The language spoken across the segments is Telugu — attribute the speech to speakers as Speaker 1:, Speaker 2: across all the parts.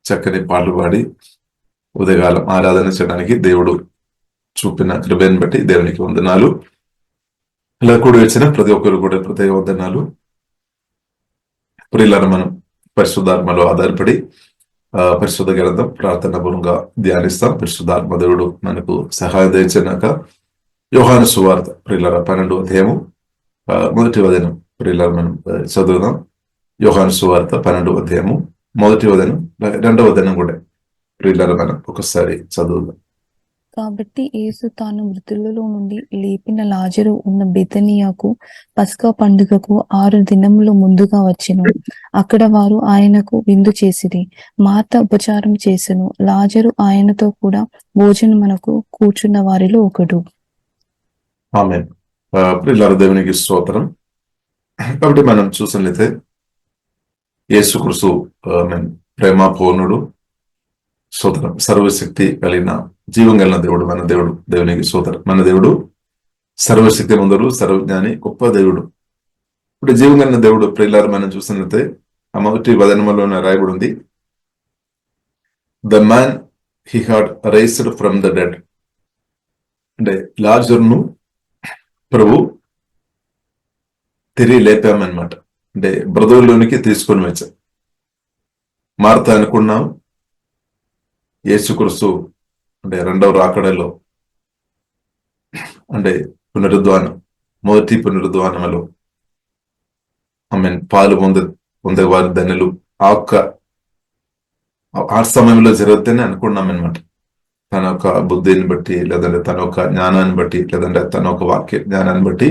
Speaker 1: చక్కని పాటలు పాడి ఉదయకాలం ఆరాధన చేయడానికి దేవుడు చూపిన కృపను బట్టి దేవునికి వందనాలు. ఇలా కూడి వచ్చిన ప్రతి ఒక్కరు కూడా ప్రత్యేక వందనాలు. ప్రియులారా, మనం పరిశుద్ధాత్మలో ఆధారపడి పరిశుద్ధ గ్రంథం ప్రార్థన పూర్వంగా ధ్యానిస్తాం. పరిశుద్ధాత్మ దేవుడు మనకు సహాయం దయచేనాక యోహాను సువార్త ప్రియులారా 12వ అధ్యాయము మొదటి వచనం ప్రియులారా మనం చదువుదాం. యోహాను సువార్త 12వ అధ్యాయము మొదటి వచనం 2వ వచనం కూడా ప్రియులారా మనం ఒకసారి చదువుదాం.
Speaker 2: కాబట్టి యేసు తాను మృతులలో నుండి లేపిన లాజరు ఉన్న బెతనియాకు పస్కా పండుగకు 6 దినములు ముందుగా వచ్చెను. అక్కడ వారు ఆయనకు విందు చేసిరి. మార్త ఉపచారం చేసెను. లాజరు ఆయనతో కూడా భోజనమునకు కూర్చున్న వారిలో ఒకడు.
Speaker 1: ఆమేన్. ప్రియులారా, దేవునికి స్తోత్రం. కాబట్టి మనం చూసినట్లయితే యేసుక్రీస్తు ప్రేమ పూర్ణుడు, స్తోత్రం, సర్వశక్తి కలిగిన జీవం కలిగిన దేవుడు మన దేవుడు. దేవునికి స్తోత్రం. మన దేవుడు సర్వశక్తి మందుడు, సర్వజ్ఞాని, గొప్ప దేవుడు. ఇప్పుడు జీవం కలిగిన దేవుడు ప్రియులారా మనం చూసినట్లయితే ఆ మొదటి వచనములోనే రాయబడి ఉంది, the man he had raised from the dead. అంటే లాజరును ప్రభు తిరిగి లేపామన్నమాట. అంటే బ్రదర్లోనికి తీసుకొని వచ్చాం. మార్త అనుకున్నాం యేసుక్రీస్తు అంటే 2వ రాకడలో అంటే పునరుద్ధానం, మొదటి పునరుద్ధానంలో పాలు పొందే వారి ధన్యులు ఆ సమయంలో జరుగుతూనే అనుకున్నాం అనమాట. తన యొక్క బుద్ధిని బట్టి, లేదంటే తన యొక్క జ్ఞానాన్ని బట్టి, లేదంటే తన యొక్క వాక్య జ్ఞానాన్ని బట్టి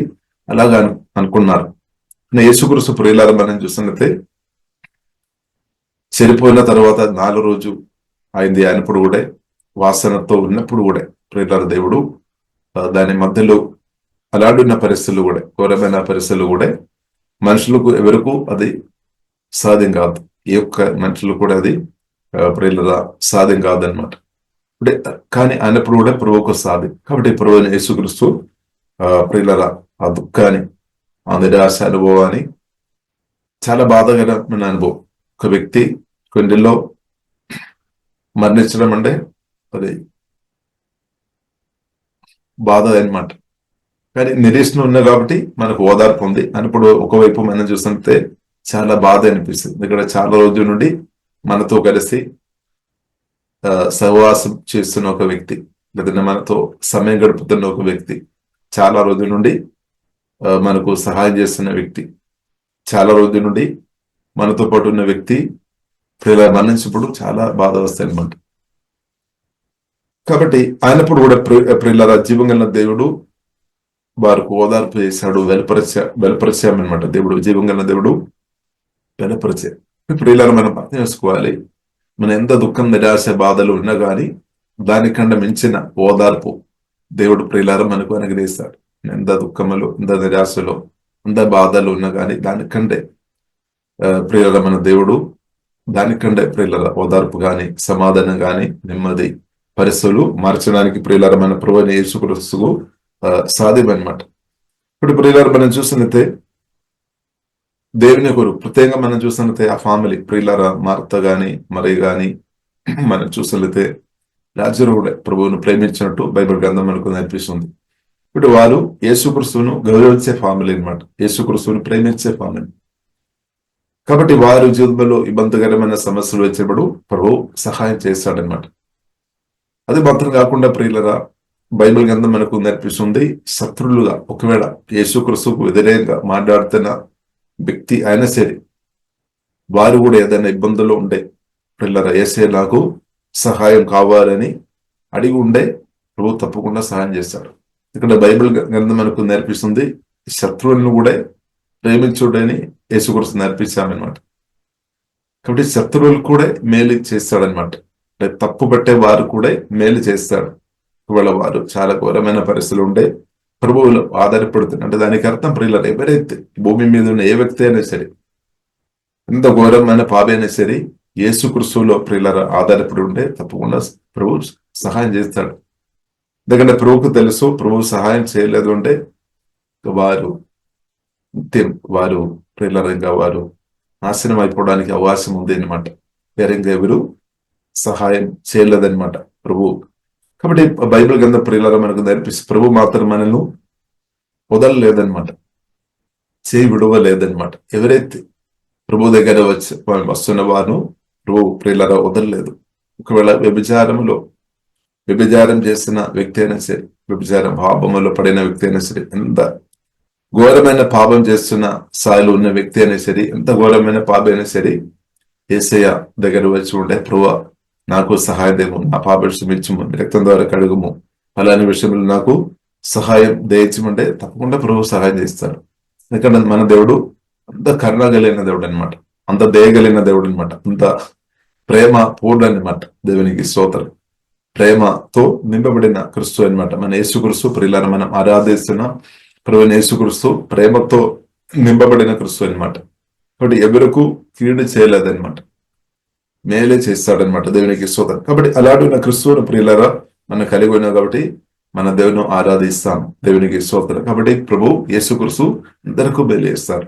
Speaker 1: అలాగా అనుకున్నారు. యేసుక్రీస్తు ప్రియులారా మనం చూసినట్లయితే చనిపోయిన తర్వాత 4 రోజు అయింది అయినప్పుడు కూడా, వాసనతో ఉన్నప్పుడు కూడా ప్రియులారా దేవుడు దాని మధ్యలో అలాడున్న పరిస్థితులు కూడా, ఘోరమైన పరిస్థితులు కూడా మనుషులకు ఎవరికి అది సాధ్యం కాదు. ఈ యొక్క మనుషులు కూడా అది ప్రియులారా సాధ్యం కాదనమాట. అంటే కానీ అయినప్పుడు కూడా ప్రభువుకు సాధ్యం. కాబట్టి ప్రభు యేసుక్రీస్తు ప్రియులారా ఆ దుఃఖాన్ని, ఆ నిరాశ అనుభవాన్ని, చాలా బాధాకరమైన అనుభవం. ఒక వ్యక్తి కొండలో మరణించడం అంటే అది బాధ అనమాట. కానీ నిరీక్షణ ఉన్నాయి కాబట్టి మనకు ఓదార్పు ఉంది. అన్నప్పుడు ఒకవైపు మనం చూస్తుంటే చాలా బాధ అనిపిస్తుంది. ఇక్కడ చాలా రోజుల నుండి మనతో కలిసి సహవాసం చేస్తున్న ఒక వ్యక్తి, లేదంటే మనతో సమయం గడుపుతున్న ఒక వ్యక్తి, చాలా రోజుల నుండి మనకు సహాయం చేస్తున్న వ్యక్తి, చాలా రోజుల నుండి మనతో పాటు ఉన్న వ్యక్తి ఇలా మరణించినప్పుడు చాలా బాధ వస్తాయి అనమాట. కాబట్టి ఆయనప్పుడు కూడా ప్రియులారా జీవం కలిగిన దేవుడు వారికి ఓదార్పు చేశాడు, వెలపరిచామన్నమాట. దేవుడు జీవం కలిగిన దేవుడు వెలపరిచే. ప్రియులారా మనం అర్థం చేసుకోవాలి, మన ఎంత దుఃఖం, నిరాశ, బాధలు ఉన్నా కానీ దానికన్నా మించిన ఓదార్పు దేవుడు ప్రియులారా మనకు అనుగ్రహిస్తాడు. ఎంత దుఃఖములు, ఎంత నిరాశలో, ఎంత బాధలు ఉన్నా కానీ దానికంటే ప్రియులారా మన దేవుడు దానికంటే ప్రియులారా ఓదార్పు కానీ, సమాధానం కానీ, నెమ్మది పరిస్థితులు మార్చడానికి ప్రియులారా మన ప్రభువైన యేసుక్రీస్తుకు సాధ్యం అనమాట. ఇప్పుడు ప్రియులారా మనం చూసినట్లయితే దేవుని కొరకు ప్రత్యేకంగా మనం చూసినట్లయితే ఆ ఫ్యామిలీ ప్రియులారా మార్త గాని మరి గాని మనం చూసినట్లయితే లాజరు కూడా ప్రభువును ప్రేమించినట్టు బైబిల్ గ్రంథం మనకు నేర్పిస్తుంది. ఇప్పుడు వారు యేసుక్రీస్తును గౌరవించే ఫ్యామిలీ అనమాట, యేసుక్రీస్తును ప్రేమించే ఫ్యామిలీ. కాబట్టి వారు జీవితంలో ఇబ్బందికరమైన సమస్యలు వచ్చినప్పుడు ప్రభు సహాయం చేస్తాడనమాట. అది మాత్రం కాకుండా ప్రియులరా బైబిల్ గ్రంథం మనకు నేర్పిస్తుంది, శత్రులుగా ఒకవేళ యేసుక్రీస్తుకు వ్యతిరేకంగా మాట్లాడుతున్న వ్యక్తి అయినా సరే వారు కూడా ఏదైనా ఇబ్బందులు ఉండే ప్రియులరా యేసయ్య నాకు సహాయం కావాలని అడిగి ఉండే ప్రభు తప్పకుండా సహాయం చేస్తాడు. ఇక్కడ బైబిల్ గ్రంథం మనకు నేర్పిస్తుంది, శత్రువులను కూడా ప్రేమించుడని యేసుక్రీస్తు నేర్పించామన్నమాట. కాబట్టి శత్రువులు కూడా మేలు చేస్తాడనమాట. అంటే తప్పు పట్టే వారు కూడా మేలు చేస్తాడు. ఒకవేళ వారు చాలా ఘోరమైన పరిస్థితులు ఉండే ప్రభువులు ఆధారపడుతుంది అంటే దానికి అర్థం ప్రియులారా ఎవరైతే భూమి మీద ఉన్న ఏ వ్యక్తి అయినా సరే, ఎంత ఘోరమైన పాపి అయినా సరే యేసుక్రీస్తులో ప్రియులారా ఆధారపడి ఉంటే తప్పకుండా ప్రభు సహాయం చేస్తాడు. ఎందుకంటే ప్రభువుకు తెలుసు ప్రభు సహాయం చేయలేదు అంటే వారు ప్రియులారా ఇంకా వారు నాశనం అయిపోవడానికి అవకాశం ఉంది అనమాట. వేరే ఎవరు సహాయం చేయలేదన్నమాట ప్రభు. కాబట్టి బైబిల్ గ్రంథ ప్రియులారా మనకు నేర్పిస్తే ప్రభు మాత్రం మనల్ని వదలలేదన్నమాట, చేయి విడవలేదన్నమాట. ఎవరైతే ప్రభు దగ్గర వస్తున్న వారు ప్రభు ప్రియులారా వదలలేదు. ఒకవేళ వ్యభిచారం చేసిన వ్యక్తి అయినా సరే, వ్యభిచారం పాపములో పడిన వ్యక్తి అయినా సరే, ఎంత ఘోరమైన పాపం చేస్తున్న స్థాయిలో ఉన్న వ్యక్తి అయినా సరే, ఎంత ఘోరమైన పాపం అయినా సరే, యేసయ్య దగ్గర వచ్చి ఉంటే ప్రభువా నాకు సహాయదేమో, నా పాపం క్షమించుము, రక్తం ద్వారా కడుగుము, అలాంటి విషయంలో నాకు సహాయం దయచమంటే తప్పకుండా ప్రభు సహాయం చేస్తారు. ఎందుకంటే మన దేవుడు అంత కరుణ కలిగిన దేవుడు అనమాట, అంత దయగలిగిన దేవుడు అనమాట, అంత ప్రేమ పూర్ణ అనమాట. దేవునికి స్తోత్రం. ప్రేమతో నింపబడిన క్రీస్తు అనమాట మన యేసుక్రీస్తు. ప్రియులారా మనం ఆరాధిస్తున్న ప్రభువైన యేసుక్రీస్తు ప్రేమతో నింపబడిన క్రీస్తు అనమాట. కాబట్టి ఎవరకు కీడు చేయలేదన్నమాట, మేలే చేస్తాడనమాట. దేవునికి స్తోత్రం. కాబట్టి అలాంటి ఉన్న క్రీస్తువును ప్రియులారా మనం కలిగి ఉన్నాం కాబట్టి మన దేవుని ఆరాధిస్తాం. దేవునికి స్తోత్రం. కాబట్టి ప్రభు యేసుక్రీస్తు అందరికీ మేలు చేస్తారు,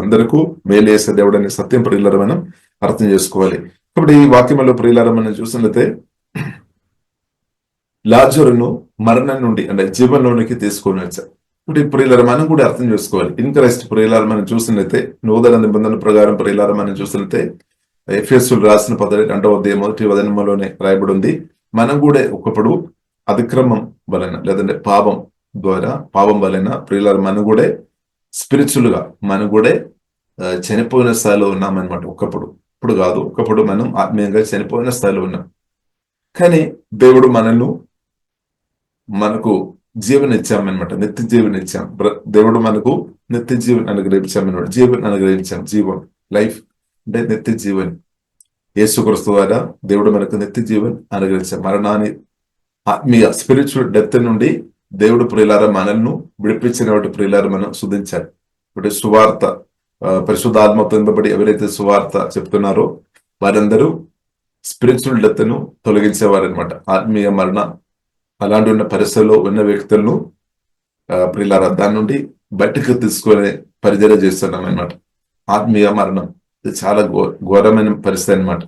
Speaker 1: అందరికీ మేలు చేసే దేవుడు అనే సత్యం ప్రియులారా మనం అర్థం చేసుకోవాలి. కాబట్టి ఈ వాక్యంలో ప్రియులారా మనం చూసినట్లయితే లాజరును మరణం నుండి అంటే జీవనంలోనికి తీసుకొని వచ్చారు. ఇప్పుడు ప్రియులారా మనం కూడా అర్థం చేసుకోవాలి. ఇన్ క్రైస్ట్ ప్రియులారా మనం చూసినట్లయితే నూతన నిబంధన ప్రకారం ప్రియులారా మనం చూసినట్లయితే ఎఫెసీయులు రాసిన 2వ అధ్యాయం 1వ వచనంలోనే రాయబడి ఉంది. మనం కూడా ఒకప్పుడు అతిక్రమం వలన లేదంటే పాపం వలన ప్రియులారా మనం కూడా స్పిరిచువల్ గా మనం కూడా చనిపోయిన స్థాయిలో ఉన్నామన్నమాట. ఒకప్పుడు, ఇప్పుడు కాదు, ఒకప్పుడు మనం ఆత్మీయంగా చనిపోయిన స్థాయిలో ఉన్నాం. కానీ దేవుడు మనకు జీవన ఇచ్చామన్నమాట, నిత్య జీవన ఇచ్చాం. దేవుడు మనకు నిత్య జీవన్ అనుగ్రహించామన్నమాట. జీవన్ అనుగ్రహించాం, జీవన్ లైఫ్ అంటే నిత్య జీవన్. యేసుక్రీస్తు ద్వారా దేవుడు మనకు నిత్య జీవన్ అనుగ్రహించాం. మరణాన్ని ఆత్మీయ స్పిరిచువల్ డెత్ నుండి దేవుడు ప్రియులారా మనల్ని విడిపించిన వాటి ప్రియులారా మనం శుద్ధించాలి. ఇప్పుడు సువార్త పరిశుద్ధాత్మతో నింపబడి ఎవరైతే సువార్త చెప్తున్నారో వారందరూ స్పిరిచువల్ డెత్ ను తొలగించేవారనమాట. ఆత్మీయ మరణ అలాంటి ఉన్న పరిస్థితుల్లో ఉన్న వ్యక్తులను ప్రియులారా దాని నుండి బయటకు తీసుకునే పరిచర్య చేస్తున్నాం అనమాట. ఆత్మీయ మరణం ఇది చాలా ఘోరమైన పరిస్థితి అనమాట.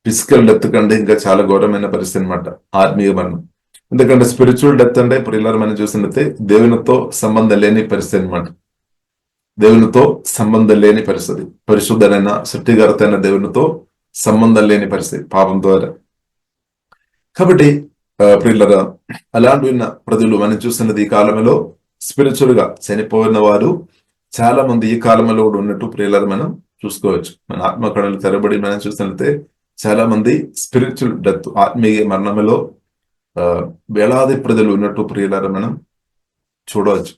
Speaker 1: ఫిజికల్ డెత్ కంటే ఇంకా చాలా ఘోరమైన పరిస్థితి అనమాట ఆత్మీయ మరణం. ఎందుకంటే స్పిరిచువల్ డెత్ అంటే ప్రియులారా మనం చూసినట్లయితే దేవునితో సంబంధం లేని పరిస్థితి అనమాట. దేవునితో సంబంధం లేని పరిస్థితి, పరిశుద్ధమైన సృష్టికర్త అయిన దేవునితో సంబంధం లేని పరిస్థితి పాపం ద్వారా. కాబట్టి ప్రియులారా అలాంటి ఉన్న ప్రజలు మనం చూస్తున్నది ఈ కాలంలో స్పిరిచువల్ గా చనిపోయిన వారు చాలా మంది ఈ కాలంలో కూడా ఉన్నట్టు ప్రియులారా మనం చూసుకోవచ్చు. మన ఆత్మకణలు తెరబడి మనం చూస్తున్నట్లయితే చాలా మంది స్పిరిచువల్ డెత్ ఆత్మీయ మరణంలో వేలాది ప్రజలు ఉన్నట్టు ప్రియులారా మనం చూడవచ్చు.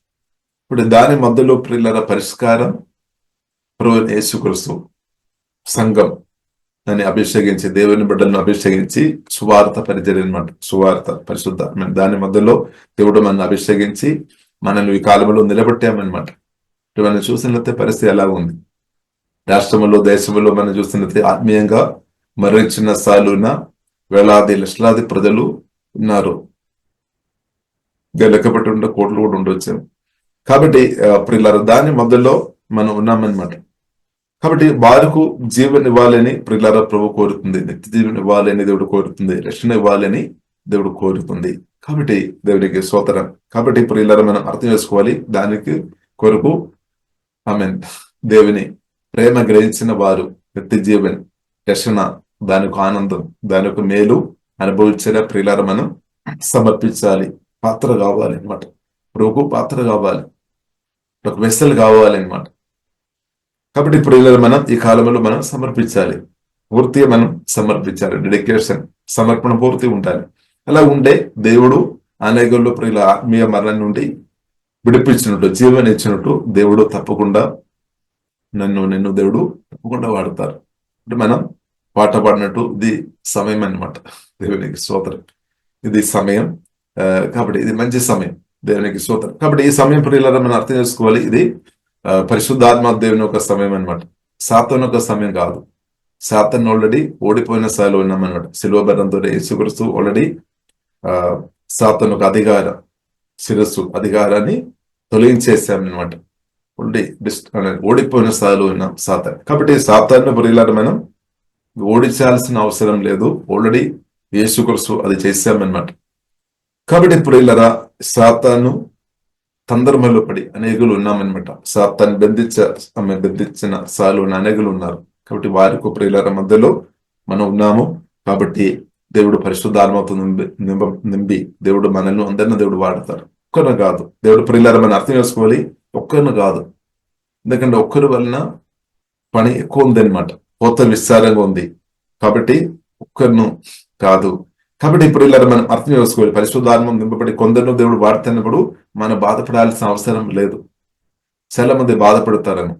Speaker 1: ఇప్పుడు దాని మధ్యలో ప్రియులారా పరిష్కారం ప్రభువైన యేసుక్రీస్తు సంఘం దాన్ని అభిషేకించి దేవుని బిడ్డలను అభిషేకించి సువార్త పరిచర్య అనమాట. సువార్త పరిశుద్ధ దాని మధ్యలో దేవుడు మనల్ని అభిషేకించి మనల్ని ఈ కాలంలో నిలబెట్టామన్నమాట. మనం చూసినట్లయితే పరిస్థితి ఎలా ఉంది రాష్ట్రంలో దేశంలో మనం చూసినట్లయితే ఆత్మీయంగా మరణించిన స్థాయిలో ఉన్న వేలాది లక్షలాది ప్రజలు ఉన్నారు. లెక్కపెట్టి ఉండే కోట్లు కూడా ఉండొచ్చు. కాబట్టి ప్రియులారా దాని మధ్యలో మనం ఉన్నామన్నమాట. కాబట్టి వారికి జీవన ఇవ్వాలని ప్రియులారా ప్రభు కోరుతుంది, నిత్య జీవన ఇవ్వాలని దేవుడు కోరుతుంది, రక్షణ ఇవ్వాలని దేవుడు కోరుతుంది. కాబట్టి దేవుడికి స్తోత్రం. కాబట్టి ప్రియులారా మనం అర్థం చేసుకోవాలి దానికి కొరకు ఆమేన్ దేవుని ప్రేమ గ్రహించిన వారు నిత్య జీవన్ రక్షణ దానికి ఆనందం దానికి మేలు అనుభవించిన ప్రియులారా మనం సమర్పించాలి. పాత్ర కావాలి అనమాట, ప్రభు పాత్ర కావాలి, ఒక వెస్సెల్ కావాలి అనమాట. కాబట్టి ప్రియులారా మనం ఈ కాలంలో మనం సమర్పించాలి, పూర్తిగా మనం సమర్పించాలి. డెడికేషన్ సమర్పణ పూర్తి ఉండాలి. అలా ఉండే దేవుడు అనేకుల్లో ప్రియుల ఆత్మీయ మరణం నుండి విడిపించినట్టు జీవన ఇచ్చినట్టు దేవుడు తప్పకుండా నిన్ను దేవుడు తప్పకుండా వాడతారు. అంటే మనం పాట పాడినట్టు ఇది సమయం అన్నమాట. దేవునికి స్తోత్రం. ఇది సమయం. కాబట్టి ఇది మంచి సమయం. దేవునికి స్తోత్రం. కాబట్టి ఈ సమయం ప్రియులారా మనం అర్థం చేసుకోవాలి. ఇది పరిశుద్ధాత్మ దేవుని ఒక సమయం అనమాట, సాతాను ఒక సమయం కాదు. సాతాను ఆల్రెడీ ఓడిపోయిన స్థాయిలో ఉన్నామన్నమాట. శిలువ మరణంతో యేసుక్రీస్తు ఆల్రెడీ సాతాను ఒక అధికారాన్ని తొలగించేసామన్నమాట. ఆల్రెడీ ఓడిపోయిన స్థాయిలో ఉన్నాం సాతాను. కాబట్టి సాతాను ప్రియులారా మనం ఓడించాల్సిన అవసరం లేదు. ఆల్రెడీ యేసుక్రీస్తు అది చేశామన్నమాట. కాబట్టి ప్రియులారా, సాతాను సందర్భంలో పడి అనేకులు ఉన్నామన్నమాట. సాతాన్ని బంధించిన సాలు అనేకులు ఉన్నారు. కాబట్టి వారికి ప్రియులార మధ్యలో మనం ఉన్నాము. కాబట్టి దేవుడు పరిశుద్ధాత్మతో నింపి దేవుడు మనల్ని అందరిని దేవుడు వాడతారు. ఒక్కరిని కాదు. దేవుడు ప్రియులార మనం అర్థం చేసుకోవాలి, ఒక్కరిని కాదు. ఎందుకంటే ఒక్కరి వలన పని ఎక్కువ ఉంది అనమాట, కొత్త విస్తారంగా ఉంది. కాబట్టి ఒక్కరిను కాదు. కాబట్టి ఇప్పుడు ఇలా మనం అర్థం చేసుకోవాలి, పరిశుద్ధాత్మ నింపబడి కొందరిను దేవుడు వాడుతున్నప్పుడు మనం బాధపడాల్సిన అవసరం లేదు. చాలా మంది బాధపడతారని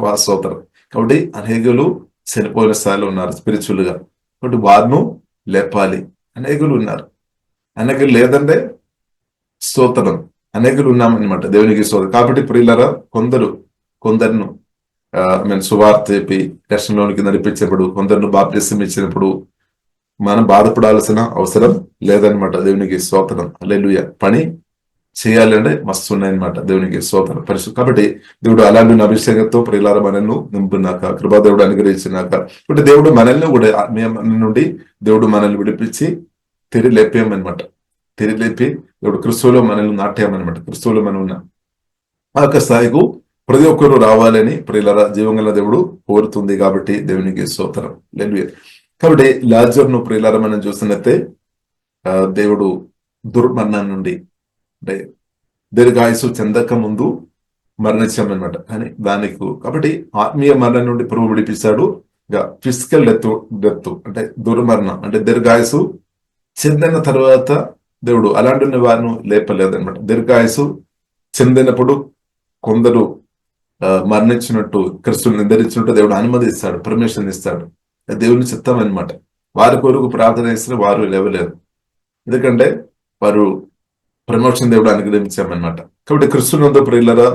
Speaker 1: వాస్తవం. కాబట్టి అనేకులు చనిపోయిన స్థాయిలో ఉన్నారు స్పిరిచువల్ గా. కాబట్టి వారిను లేపాలి. అనేకులు ఉన్నారు. అనేకులు లేదంటే స్తోత్రం, అనేకులు ఉన్నామన్నమాట. దేవునికి స్తోత్రం. కాబట్టి ప్రియులారా, కొందరును సువార్త చెప్పి దర్శనంలోనికి నడిపించినప్పుడు, కొందరిని బాప్తిసం ఇచ్చినప్పుడు మనం బాధపడాల్సిన అవసరం లేదనమాట. దేవునికి స్తోత్రం. హల్లెలూయా. పని చేయాలంటే మస్తు ఉన్నాయన్నమాట. దేవునికి స్తోత్రం. కాబట్టి దేవుడు అలాంటి అభిషేకంతో ప్రియులార మనల్ని నింపున్నాక, కృపాదేవుడు అనుగ్రహించినాక, ఇప్పుడు దేవుడు మనల్ని కూడా ఆత్మీయ నుండి దేవుడు మనల్ని విడిపించి తిరిగి లేపామన్నమాట. తిరిగి లేపి దేవుడు క్రిస్తువులో మనల్ని నాట్యామన్నమాట. క్రిస్తువులో మనం ఉన్నాం. ఆ యొక్క స్థాయికు ప్రతి ఒక్కరు రావాలని ప్రియులార జీవంగల దేవుడు కోరుతుంది. కాబట్టి దేవునికి స్తోత్రం. హల్లెలూయా. కాబట్టి లాజరును ప్రియులార మనం చూసినట్టే దేవుడు దుర్మరణం నుండి, అంటే దీర్ఘాయుసు చెందక ముందు మరణించామన్నమాట. కానీ కాబట్టి ఆత్మీయ మరణం నుండి ప్రభు విడిపిస్తాడు. ఫిజికల్ డెత్ అంటే దుర్మరణం, అంటే దీర్ఘాయుసు చెందిన తర్వాత దేవుడు అలాంటి వారిని లేపలేదన్నమాట. దీర్ఘాయుసు చెందినప్పుడు కొందరు మరణించినట్టు, క్రిస్తుని నిర్ధరించినట్టు దేవుడు అనుమతిస్తాడు, పర్మిషన్ ఇస్తాడు. దేవుని చిత్తం అనమాట. వారి కొరకు ప్రార్థన చేసిన వారు లేవలేదు, ఎందుకంటే వారు ప్రమోషన్ దేవుడు అనుగ్రహించామన్నమాట. కాబట్టి క్రిస్తునందు ప్రియులరా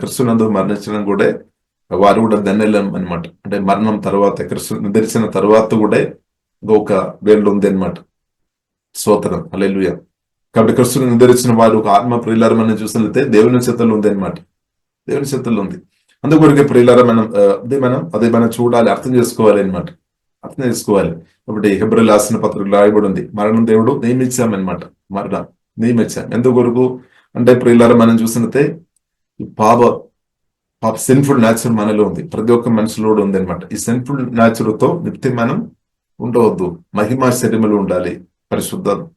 Speaker 1: క్రిస్తునందు మరణించడం కూడా వారు కూడా ధన్యులం అనమాట. అంటే మరణం తర్వాత, క్రిస్తు నిర్ధరించిన తర్వాత కూడా ఒక వేళ్ళు ఉంది అనమాట. స్తోత్రం. హల్లెలూయా. కాబట్టి క్రిస్తుని నిర్ధరించిన వారు ఒక ఆత్మ ప్రియులర మనం చూసినట్లయితే దేవుని చేతుల్లో ఉంది అనమాట. దేవుని చేతుల్లో ఉంది. అందుకొరకే ప్రియులారా మనం చూడాలి, అర్థం చేసుకోవాలి అనమాట. అర్థం చేసుకోవాలి. కాబట్టి హెబ్రీయులకు రాసిన పత్రికలో రాయబడి ఉంది, మరణం దేవుడు నియమించామన్నమాట. మరణం నియమించాం ఎందుకొరకు అంటే ప్రియులారా మనం చూసినట్టే పాప సిన్ఫుల్ న్యాచురల్ మనలో ఉంది, ప్రతి ఒక్క మనిషిలో ఉంది అనమాట. ఈ సిన్ఫుల్ న్యాచురల్ తో నిత్యం మనం ఉండవద్దు. మహిమా శరీరములు ఉండాలి.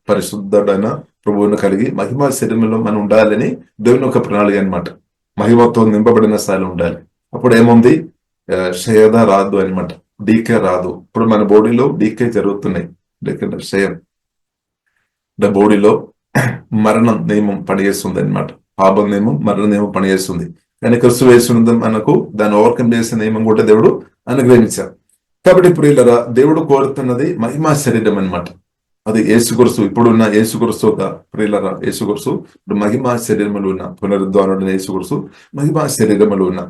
Speaker 1: పరిశుద్ధుడైన ప్రభువును కలిగి మహిమా శరీరంలో మనం ఉండాలని దేవుని ఒక ప్రణాళిక అనమాట. మహిమతో నింపబడిన స్థాయిలో ఉండాలి. అప్పుడు ఏముంది, క్షయద రాదు అనమాట, డీకే రాదు. ఇప్పుడు మన బాడీలో డీకే జరుగుతున్నాయి, క్షయం అంటే బాడీలో మరణం నియమం పనిచేస్తుంది అనమాట. పాపం నియమం, మరణ నియమం పనిచేస్తుంది. కానీ క్రిస్తు వేస్తున్నది మనకు దాన్ని ఓవర్కమ్ చేసే నియమం కూడా దేవుడు అనుగ్రహించారు. కాబట్టి ప్రియులారా, దేవుడు కోరుతున్నది మహిమా శరీరం అనమాట. అది యేసుక్రీస్తు, ఇప్పుడున్న యేసుక్రీస్తు ఒక ప్రియులారా, యేసుక్రీస్తు ఇప్పుడు మహిమా శరీరములు ఉన్న పునరుద్ధానుడైన యేసుక్రీస్తు మహిమా శరీరములు ఉన్న.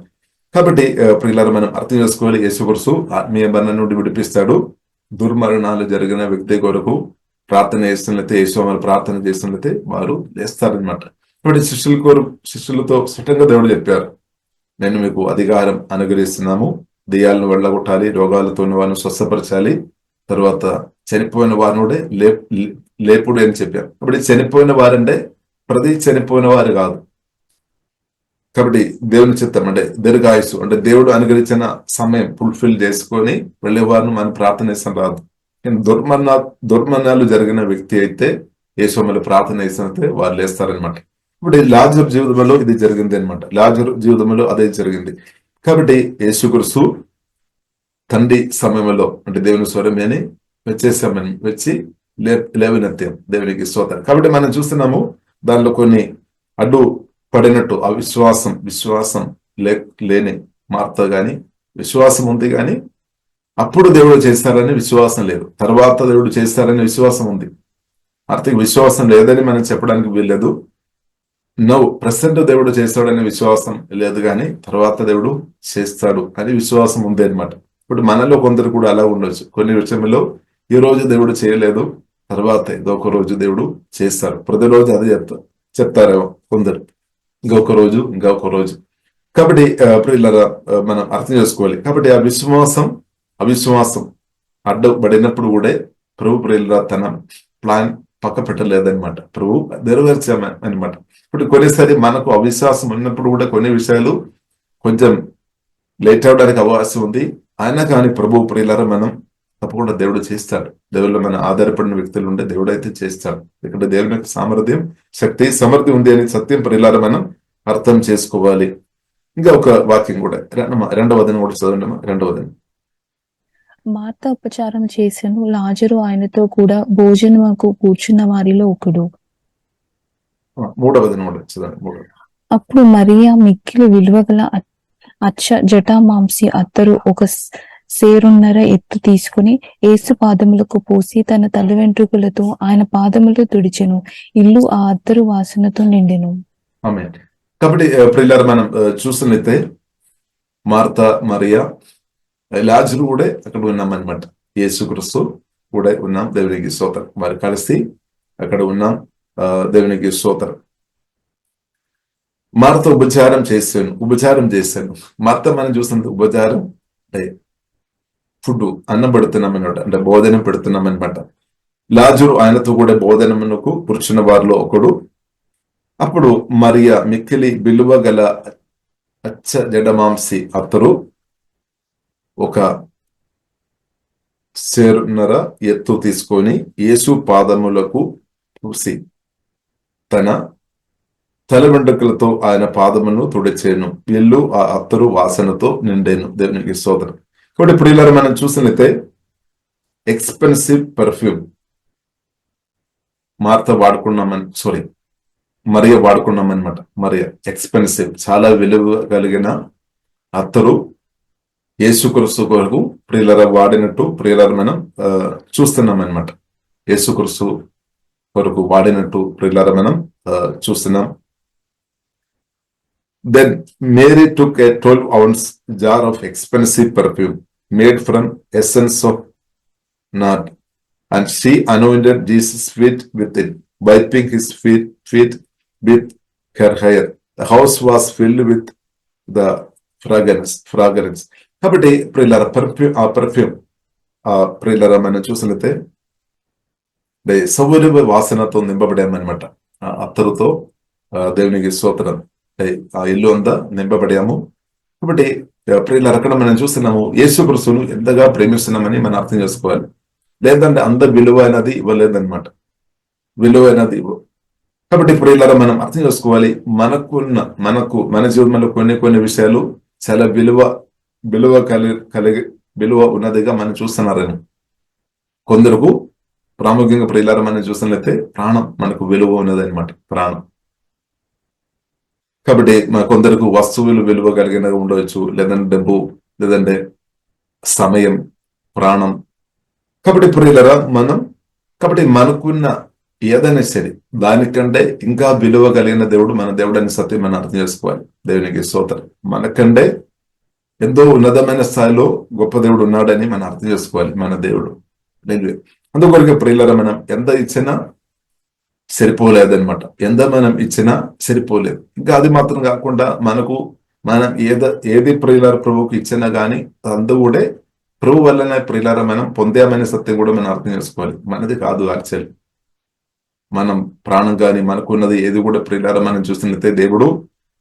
Speaker 1: కాబట్టి ప్రియులారా మనం అర్థం చేసుకోవాలి, యేసుక్రీస్తు ఆత్మీయ బంధం నుండి విడిపిస్తాడు. దుర్మరణాలు జరిగిన వ్యక్తి కొరకు ప్రార్థన చేస్తున్నట్లయితే, యేసు ప్రార్థన చేస్తున్నట్లయితే వారు లేస్తారనమాట. కాబట్టి శిష్యులతో స్పష్టంగా దేవుడు చెప్పారు, నేను మీకు అధికారం అనుగ్రహిస్తున్నాము, దెయ్యాలను వెళ్ళగొట్టాలి, రోగాలతో వారిని స్వస్థపరచాలి, తర్వాత చనిపోయిన వారిని లేపుడు అని చెప్పారు. కాబట్టి చనిపోయిన వారంటే ప్రతి చనిపోయిన వారు కాదు. కాబట్టి దేవుని చిత్తం అంటే దీర్ఘాయుసు, అంటే దేవుడు అనుగ్రహించిన సమయం ఫుల్ఫిల్ చేసుకొని వెళ్ళే వారిని మనం ప్రార్థన చేస్తాం రాదు. దుర్మరణాలు జరిగిన వ్యక్తి అయితే యేసు ప్రార్థన చేసినట్టే వారు లేస్తారనమాట. ఇప్పుడు లాజరు జీవితంలో ఇది జరిగింది అనమాట. లాజరు జీవితంలో అదే జరిగింది. కాబట్టి యేసుక్రీస్తు తండ్రి సమయంలో అంటే దేవుని స్వరమేని వచ్చి లేవనెత్తాం. దేవునికి స్తోత్రం. కాబట్టి మనం చూస్తున్నాము దానిలో కొన్ని అడ్డు పడినట్టు విశ్వాసం లేని మార్త గాని, విశ్వాసం ఉంది కానీ అప్పుడు దేవుడు చేస్తారని విశ్వాసం లేదు, తర్వాత దేవుడు చేస్తారని విశ్వాసం ఉంది. ఆర్థిక విశ్వాసం లేదని మనం చెప్పడానికి వీల్లేదు. ప్రజెంట్ దేవుడు చేస్తాడనే విశ్వాసం లేదు, కానీ తర్వాత దేవుడు చేస్తాడు అని విశ్వాసం ఉంది అనమాట. ఇప్పుడు మనలో కొందరు కూడా అలా ఉండొచ్చు. కొన్ని విషయంలో ఈ రోజు దేవుడు చేయలేదు, తర్వాత ఇంకొక రోజు దేవుడు చేస్తారు. ప్రతిరోజు అదే చెప్తారేమో కొందరు, ఇంకొక రోజు. కాబట్టి ప్రియులారా మనం అర్థం చేసుకోవాలి. కాబట్టి ఆ అవిశ్వాసం అడ్డుపడినప్పుడు కూడా ప్రభు ప్రియుల తన ప్లాన్ పక్క పెట్టలేదన్నమాట. ప్రభు నెరవేర్చామ అనమాట. ఇప్పుడు కొన్నిసారి మనకు అవిశ్వాసం ఉన్నప్పుడు కూడా కొన్ని విషయాలు కొంచెం లేట్ అవడానికి అవకాశం ఉంది. అయినా కానీ ప్రభు ప్రియులారా మనం తప్పకుండా దేవుడు చేస్తాడు. దేవుళ్ళు మన ఆధారపడిన వ్యక్తులు ఉంటే దేవుడు అయితే చేస్తాడు. ఇక్కడ దేవుని యొక్క సామర్థ్యం, శక్తి, సమర్థి ఉంది అని సత్యం ప్రియులారా మనం అర్థం చేసుకోవాలి. ఇంకా ఒక వాక్యం కూడా రెండవదిని కూడా చదవండి. రెండవదిని
Speaker 2: మార్త ఉపచారం చేసెను, లాజరు ఆయనతో కూడా భోజనముకు కూర్చున్న వారిలో ఒకడు.
Speaker 1: మూడవదిని కూడా చదవండి.
Speaker 2: అప్పుడు మరియా మిక్కిలి విలువగల అచ్చ జటామాంసి అత్తరు ఒక సేరున్నర ఎత్తు తీసుకుని యేసు పాదములకు పోసి తన తల వెంట్రుకలతో ఆయన పాదములు తుడిచెను. ఇల్లు ఆ అత్తరు వాసనతో నిండెను.
Speaker 1: ఆమేన్. కాబట్టి ప్రియులారా మనం చూసినట్లయితే మార్త, మరియా, లాజరు కూడా అక్కడ ఉన్నామన్నమాట. యేసుక్రీస్తు కూడా ఉన్నాం. దేవునికి స్తోత్రం. వారు కలిసి అక్కడ ఉన్నాం. దేవునికి స్తోత్రం. మార్త ఉపచారం చేశాను. మార్త మనం చూసినంత ఉపచారం అంటే ఫుడ్, అన్నం పెడుతున్నాం అనమాట, అంటే భోజనం పెడుతున్నాం అనమాట. లాజరు ఆయనతో కూడా భోజనమునకు కూర్చున్న వారిలో ఒకడు. అప్పుడు మరియా మిక్కిలి విలువ గల అచ్చ జడమాంసి అత్తరు ఒక సేరున్నర ఎత్తు తీసుకొని యేసు పాదములకు పూసి తన తల వెంట్రుకలతో ఆయన పాదమును తుడిచేను. ఇల్లు ఆ అత్తరు వాసనతో నిండేను. దేవునికి స్తోత్రం. కాబట్టి ఇప్పుడు ఇలా మనం చూసినట్లయితే ఎక్స్పెన్సివ్ పర్ఫ్యూమ్ మరియ వాడుకున్నామన్నమాట. మరియ ఎక్స్పెన్సివ్, చాలా విలువ కలిగిన అత్తరు యేసుక్రీస్తు కొరకు ప్రియులరా వాడినట్టు ప్రియులరా మనం చూస్తున్నాం అనమాట. యేసుక్రీస్తు కొరకు వాడినట్టు ప్రియులరా మనం చూస్తున్నాం. Then Mary took a 12-ounce jar of expensive perfume made from essence of nard, and she anointed Jesus' feet with it, wiping his feet with her hair. The house was filled with the fragrance. కాబట్టి ప్రియులారా పర్ఫ్యూమ్ మనం చూసినట్లయితే సౌరభ వాసనతో నింపబడామన్నమాట. అత్తరుతో దేవునికి స్తోత్రం. ఆ ఇల్లు అంతా నింపబడాము. కాబట్టి ప్రియులారా అక్కడ మనం చూస్తున్నాము యేసుక్రీస్తును ఎంతగా ప్రేమిస్తున్నామని మనం అర్థం చేసుకోవాలి. లేదంటే అంత విలువైనది ఇవ్వలేదన్నమాట. విలువైనది కాబట్టి ప్రియులారా మనం అర్థం చేసుకోవాలి. మన జీవితంలో కొన్ని విషయాలు చాలా విలువ ఉన్నదిగా మనం చూస్తున్నారని. కొందరకు ప్రాముఖ్యంగా ప్రియులారా మనం చూసినట్లయితే ప్రాణం మనకు విలువ ఉన్నది అనమాట. ప్రాణం. కాబట్టి కొందరికి వస్తువులు విలువ కలిగినగా ఉండవచ్చు, లేదంటే డబ్బు, లేదంటే సమయం, ప్రాణం. కాబట్టి ప్రియులారా కాబట్టి మనకున్న ఏదైనా సరే దానికంటే ఇంకా విలువ కలిగిన దేవుడు మన దేవుడు అని సత్యం మనం అర్థం చేసుకోవాలి. దేవునికి స్తోత్రం. మనకంటే ఎంతో ఉన్నతమైన స్థాయిలో గొప్ప దేవుడు ఉన్నాడని మనం అర్థం చేసుకోవాలి. మన దేవుడు అందుకొరకు ప్రియులారా మనం ఎంత ఇచ్చినా సరిపోలేదన్నమాట. ఎంత మనం ఇచ్చినా సరిపోలేదు. ఇంకా అది మాత్రం కాకుండా మనం ఏది ప్రియులారా ప్రభువుకి ఇచ్చినా గానీ అంతా కూడా ప్రభు వల్లనే ప్రియులారా మనం పొందామనే సత్యం కూడా మనం అర్థం చేసుకోవాలి. మనది కాదు యాక్చువల్. మనం ప్రాణం కానీ మనకున్నది ఏది కూడా ప్రియులారా మనం చూసినట్లయితే దేవుడు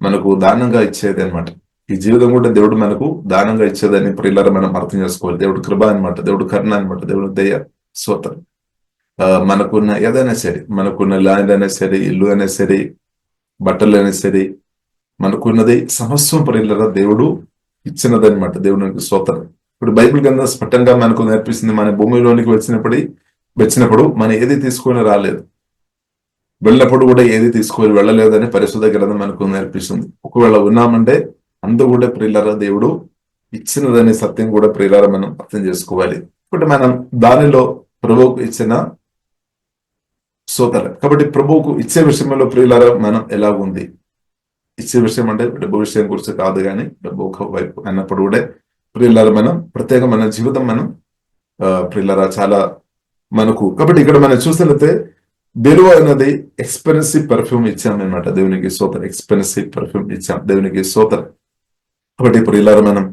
Speaker 1: మనకు దానంగా ఇచ్చేది అనమాట. ఈ జీవితం కూడా దేవుడు మనకు దానంగా ఇచ్చేదని ప్రియులారా మనం అర్థం చేసుకోవాలి. దేవుడు కృప అనమాట, దేవుడు కరుణ అనమాట, దేవుడు దయ, స్తోత్రం. మనకున్న ఏదైనా సరే, మనకున్న ల్యాండ్ అయినా సరే, ఇల్లు అయినా సరే, బట్టలు అయినా సరే, మనకున్నది సమస్తం ప్రియులారా దేవుడు ఇచ్చినదనమాట. దేవునికి స్తోత్రం. ఇప్పుడు బైబిల్ గ్రంథం స్పష్టంగా మనకు నేర్పిస్తుంది. మన భూమిలోనికి వచ్చినప్పుడు మనం ఏది తీసుకొని రాలేదు, వెళ్ళినప్పుడు కూడా ఏది తీసుకొని వెళ్ళలేదని పరిశుద్ధ గ్రంథం మనకు నేర్పిస్తుంది. ఒకవేళ ఉన్నామంటే అందు కూడా ప్రియులారా దేవుడు ఇచ్చినదనే సత్యం కూడా ప్రియులారా మనం అర్థం చేసుకోవాలి. ఇప్పుడు మనం దానిలో ప్రభువుకు ఇచ్చిన స్తోత్రం. కాబట్టి ప్రభువుకు ఇచ్చే విషయంలో ప్రియులారా మనం ఎలాగుంది? ఇచ్చే విషయం అంటే డబ్బు విషయం గురించి కాదు, కానీ డబ్బు ఒక వైపు అన్నప్పుడు కూడా ప్రియులారా మనం ప్రత్యేక మన జీవితం మనం ప్రియులారా చాలా మనకు. కాబట్టి ఇక్కడ మనం చూసినట్లయితే విలువ అనేది ఎక్స్పెన్సివ్ పర్ఫ్యూమ్ ఇచ్చామన్నమాట. దేవునికి స్తోత్రం. ఎక్స్పెన్సివ్ పర్ఫ్యూమ్ ఇచ్చాం. దేవునికి స్తోత్రం. కాబట్టి ప్రియులారా మనం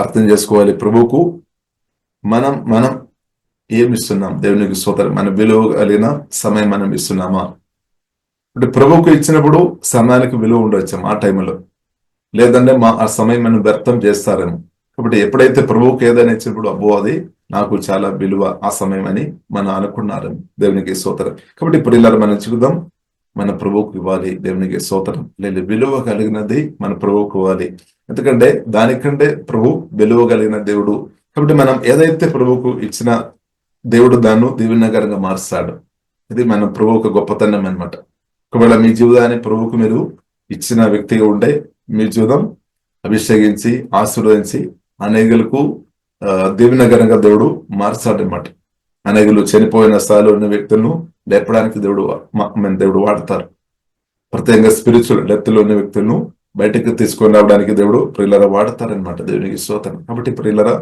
Speaker 1: అర్థం చేసుకోవాలి. ప్రభువుకు మనం ఏమి ఇస్తున్నాం దేవునికి స్తోత్రం. మన విలువ కలిగిన సమయం మనం ఇస్తున్నామా? అంటే ప్రభువుకు ఇచ్చినప్పుడు సమయానికి విలువ ఉండొచ్చు ఆ టైంలో, లేదంటే ఆ సమయం మనం వ్యర్థం చేస్తారేమో. కాబట్టి ఎప్పుడైతే ప్రభువుకి ఏదైనా ఇచ్చినప్పుడు అబ్బో అది నాకు చాలా విలువ ఆ సమయం అని మనం అనుకున్నారు దేవునికి స్తోత్రం. కాబట్టి ఇప్పుడు ఇలా మనం చూద్దాం, మన ప్రభువుకు ఇవ్వాలి దేవునికి స్తోత్రం. లేదు, విలువ కలిగినది మన ప్రభువుకు ఇవ్వాలి. ఎందుకంటే దానికంటే ప్రభు విలువ కలిగిన దేవుడు. కాబట్టి మనం ఏదైతే ప్రభువుకు ఇచ్చిన దేవుడు దాన్ని దీవెనకరంగా మారుస్తాడు. ఇది మన ప్రభువుకు గొప్పతనం అన్నమాట. ఒకవేళ మీ జీవితాన్ని ప్రభువుకు మీరు ఇచ్చిన వ్యక్తిగా ఉంటే మీ జీవితం అభిషేకించి ఆశీర్వదించి అనేకులకు దీవెనకరంగా దేవుడు మారుస్తాడనమాట. అనేకులు చనిపోయిన స్థాయిలో ఉన్న వ్యక్తులను లేపడానికి దేవుడు వాడతారు. ప్రత్యేకంగా స్పిరిచువల్ డెత్ లో ఉన్న వ్యక్తులను బయటకు తీసుకొని రావడానికి దేవుడు ప్రియులరా వాడతారనమాట. దేవునికి స్తోత్రం. కాబట్టి ప్రియులరా,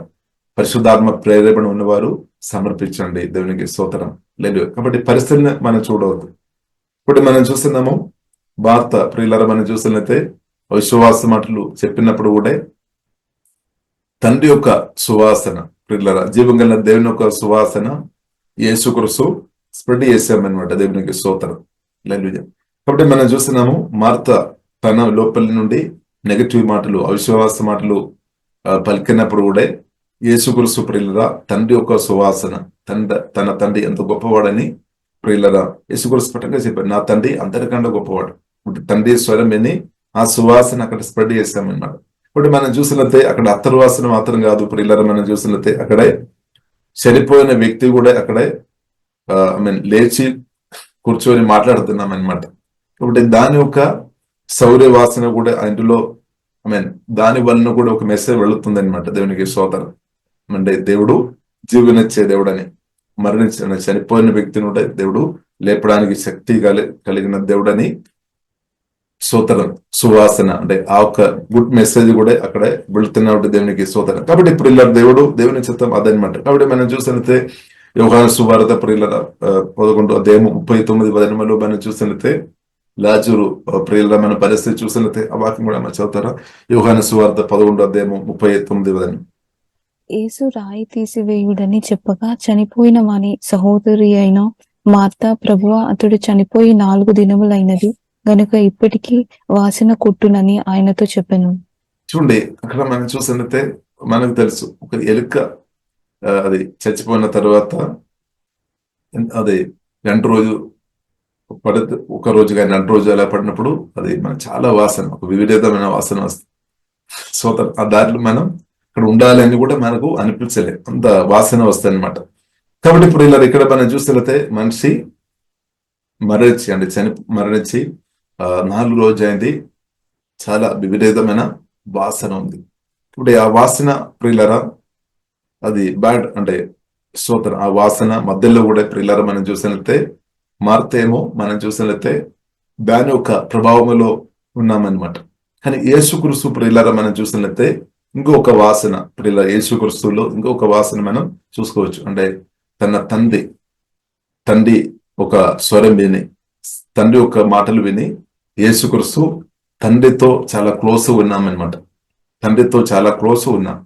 Speaker 1: పరిశుద్ధాత్మ ప్రేరేపణ ఉన్నవారు సమర్పించండి దేవునికి స్తోత్రం. లేదు కాబట్టి పరిస్థితిని మనం చూడవద్దు. ఇప్పుడు మనం చూస్తున్నాము వార్త ప్రియులరా, మనం చూసినట్లయితే విశ్వాస మాటలు చెప్పినప్పుడు కూడా తండ్రి యొక్క సువాసన ప్రియులరా, జీవం గల దేవుని యొక్క సువాసన యేసుక్రీస్తు స్ప్రెడ్ చేశామన్నమాట. దేవునికి స్తోత్రం. హల్లెలూయా. కాబట్టి మనం చూస్తున్నాము మార్త తన లోపలి నుండి నెగటివ్ మాటలు, అవిశ్వాస మాటలు పలికినప్పుడు కూడా యేసుక్రీస్తు ప్రియులరా తండ్రి యొక్క సువాసన, తన తండ్రి ఎంత గొప్పవాడని ప్రియులరా యేసుక్రీస్తు పట్టంగా చెప్పారు. నా తండ్రి అందరికంటే గొప్పవాడు. తండ్రి స్వరం విని ఆ సువాసన అక్కడ స్ప్రెడ్ చేశామన్నమాట. ఇప్పుడు మనం చూసినట్లయితే అక్కడ అత్తరు వాసన మాత్రం కాదు ప్రియులరా, మనం చూసినట్లయితే అక్కడే చనిపోయిన వ్యక్తి కూడా అక్కడే లేచి కూర్చొని మాట్లాడుతున్నాం అనమాట. కాబట్టి దాని యొక్క శౌర్య వాసన కూడా ఇందులో దాని వలన కూడా ఒక మెసేజ్ వెళుతుంది అనమాట. దేవునికి స్తోత్రం. అంటే దేవుడు జీవనిచ్చే దేవుడని, మరణించిన చనిపోయిన వ్యక్తిని కూడా దేవుడు లేపడానికి శక్తి కలిగిన దేవుడని స్తోత్రం. సువాసన అంటే ఆ ఒక్క గుడ్ మెసేజ్ కూడా అక్కడ వెళుతున్నప్పుడు దేవునికి స్తోత్రం. కాబట్టి ఇప్పుడు ఇలా దేవుని చిత్తం అదనమాట. కాబట్టి మనం చూసినట్లయితే యోహాను సువార్త ప్రియుల 11 అధ్యాయం 39 మనం చూసినట్లయితే లాజరు ప్రియుల మన పరిస్థితి చూసినట్లయితే ఆ వాక్యం కూడా మనం చదువుతారా? యోహాను సువార్త 11 అధ్యాయం 39.
Speaker 2: యేసు రాయి తీసివేయుడని చెప్పగా చనిపోయిన వాని సహోదరి అయిన మార్త, ప్రభువా అతడు చనిపోయి 4 దినములైనది గనుక ఇప్పటికీ వాసన కొట్టునని ఆయనతో చెప్పాను.
Speaker 1: చూడండి, అక్కడ మనం చూసినట్లయితే మనకు తెలుసు ఒక ఎలుక అది చచ్చిపోయిన తర్వాత అది 2 రోజు పడితే, ఒక రోజు కానీ 2 రోజు అలా పడినప్పుడు అది మనకు చాలా వాసన, ఒక వివిధమైన వాసన వస్తుంది. సో ఆ దారిలో మనం అక్కడ ఉండాలి అని కూడా మనకు అనిపించలేదు, అంత వాసన వస్తుంది అనమాట. కాబట్టి ఇప్పుడు ఇలా ఇక్కడ మనం చూస్తే మనిషి మరణించి 4 రోజు అయింది, చాలా వివిధమైన వాసన ఉంది. ఇప్పుడు ఆ వాసన ప్రియులరా అది బ్యాడ్ అంటే స్తోత్రం. ఆ వాసన మధ్యలో కూడా ప్రియులరా మనం చూసినట్లయితే మార్తేమో మనం చూసినట్లయితే దాని యొక్క ప్రభావంలో ఉన్నామన్నమాట. కానీ యేసుక్రీస్తు ప్రియులరా మనం చూసినట్లయితే ఇంకొక వాసన ప్రియుల, యేసుక్రీస్తులో ఇంకొక వాసన మనం చూసుకోవచ్చు. అంటే తన తండ్రి ఒక స్వరం విని, తండ్రి యొక్క మాటలు విని యేసుక్రీస్తు తండ్రితో చాలా క్లోజ్ ఉన్నామన్నమాట. తండ్రితో చాలా క్లోజ్ ఉన్నాం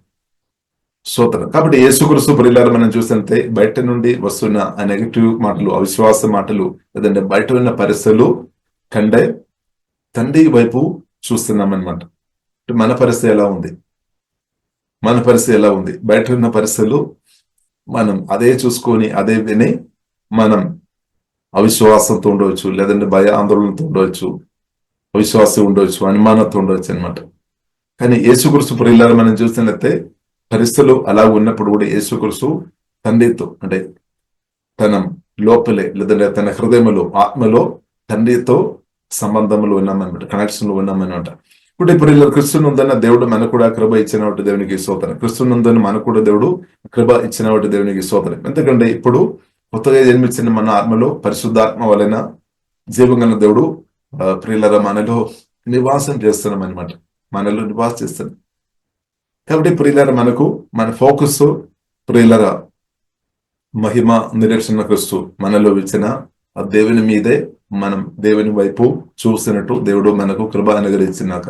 Speaker 1: స్తోత్రం. కాబట్టి యేసుక్రీస్తు ప్రియులారా మనం చూసినట్లయితే బయట నుండి వస్తున్న ఆ నెగిటివ్ మాటలు, అవిశ్వాస మాటలు, లేదంటే బయట ఉన్న పరిస్థితులు కంటే తండ్రి వైపు చూస్తున్నాం అనమాట. మన పరిస్థితి ఎలా ఉంది? బయట ఉన్న పరిస్థితులు మనం అదే చూసుకొని అదే విని మనం అవిశ్వాసంతో ఉండవచ్చు, లేదంటే భయ ఆందోళనతో ఉండవచ్చు, అవిశ్వాసం ఉండవచ్చు, అనుమానంతో ఉండవచ్చు అనమాట. కానీ యేసుక్రీస్తు ప్రియులారా మనం చూసినట్లయితే పరిస్థితులు అలా ఉన్నప్పుడు కూడా యేసుక్రీస్తు తండ్రితో అంటే తన లోపలే, లేదంటే తన హృదయంలో, ఆత్మలో తండ్రితో సంబంధంలో ఉన్నామన్నమాట, కనెక్షన్ లో ఉన్నామన్నమాట. ఇప్పుడు ఇలా క్రిస్తునందున దేవుడు మనకు కూడా కృప ఇచ్చిన వాటి దేవునికి స్తోత్రం. క్రిస్తునందున మనకు కూడా దేవుడు కృప ఇచ్చిన వాటి దేవునికి స్తోత్రం. ఎందుకంటే ఇప్పుడు కొత్తగా జన్మించిన మన ఆత్మలో పరిశుద్ధాత్మ వలన జీవంగల దేవుడు ప్రియులరా మనలో నివాసం చేస్తున్నాం అనమాట, మనలో నివాసం చేస్తున్నాం. కాబట్టి ప్రియులరా మనకు మన ఫోకస్ ప్రియులరా మహిమ నిరీక్షణ క్రీస్తు మనలో ఇచ్చిన ఆ దేవుని మీదే మనం దేవుని వైపు చూసినట్టు దేవుడు మనకు కృప అనుగ్రహించినాక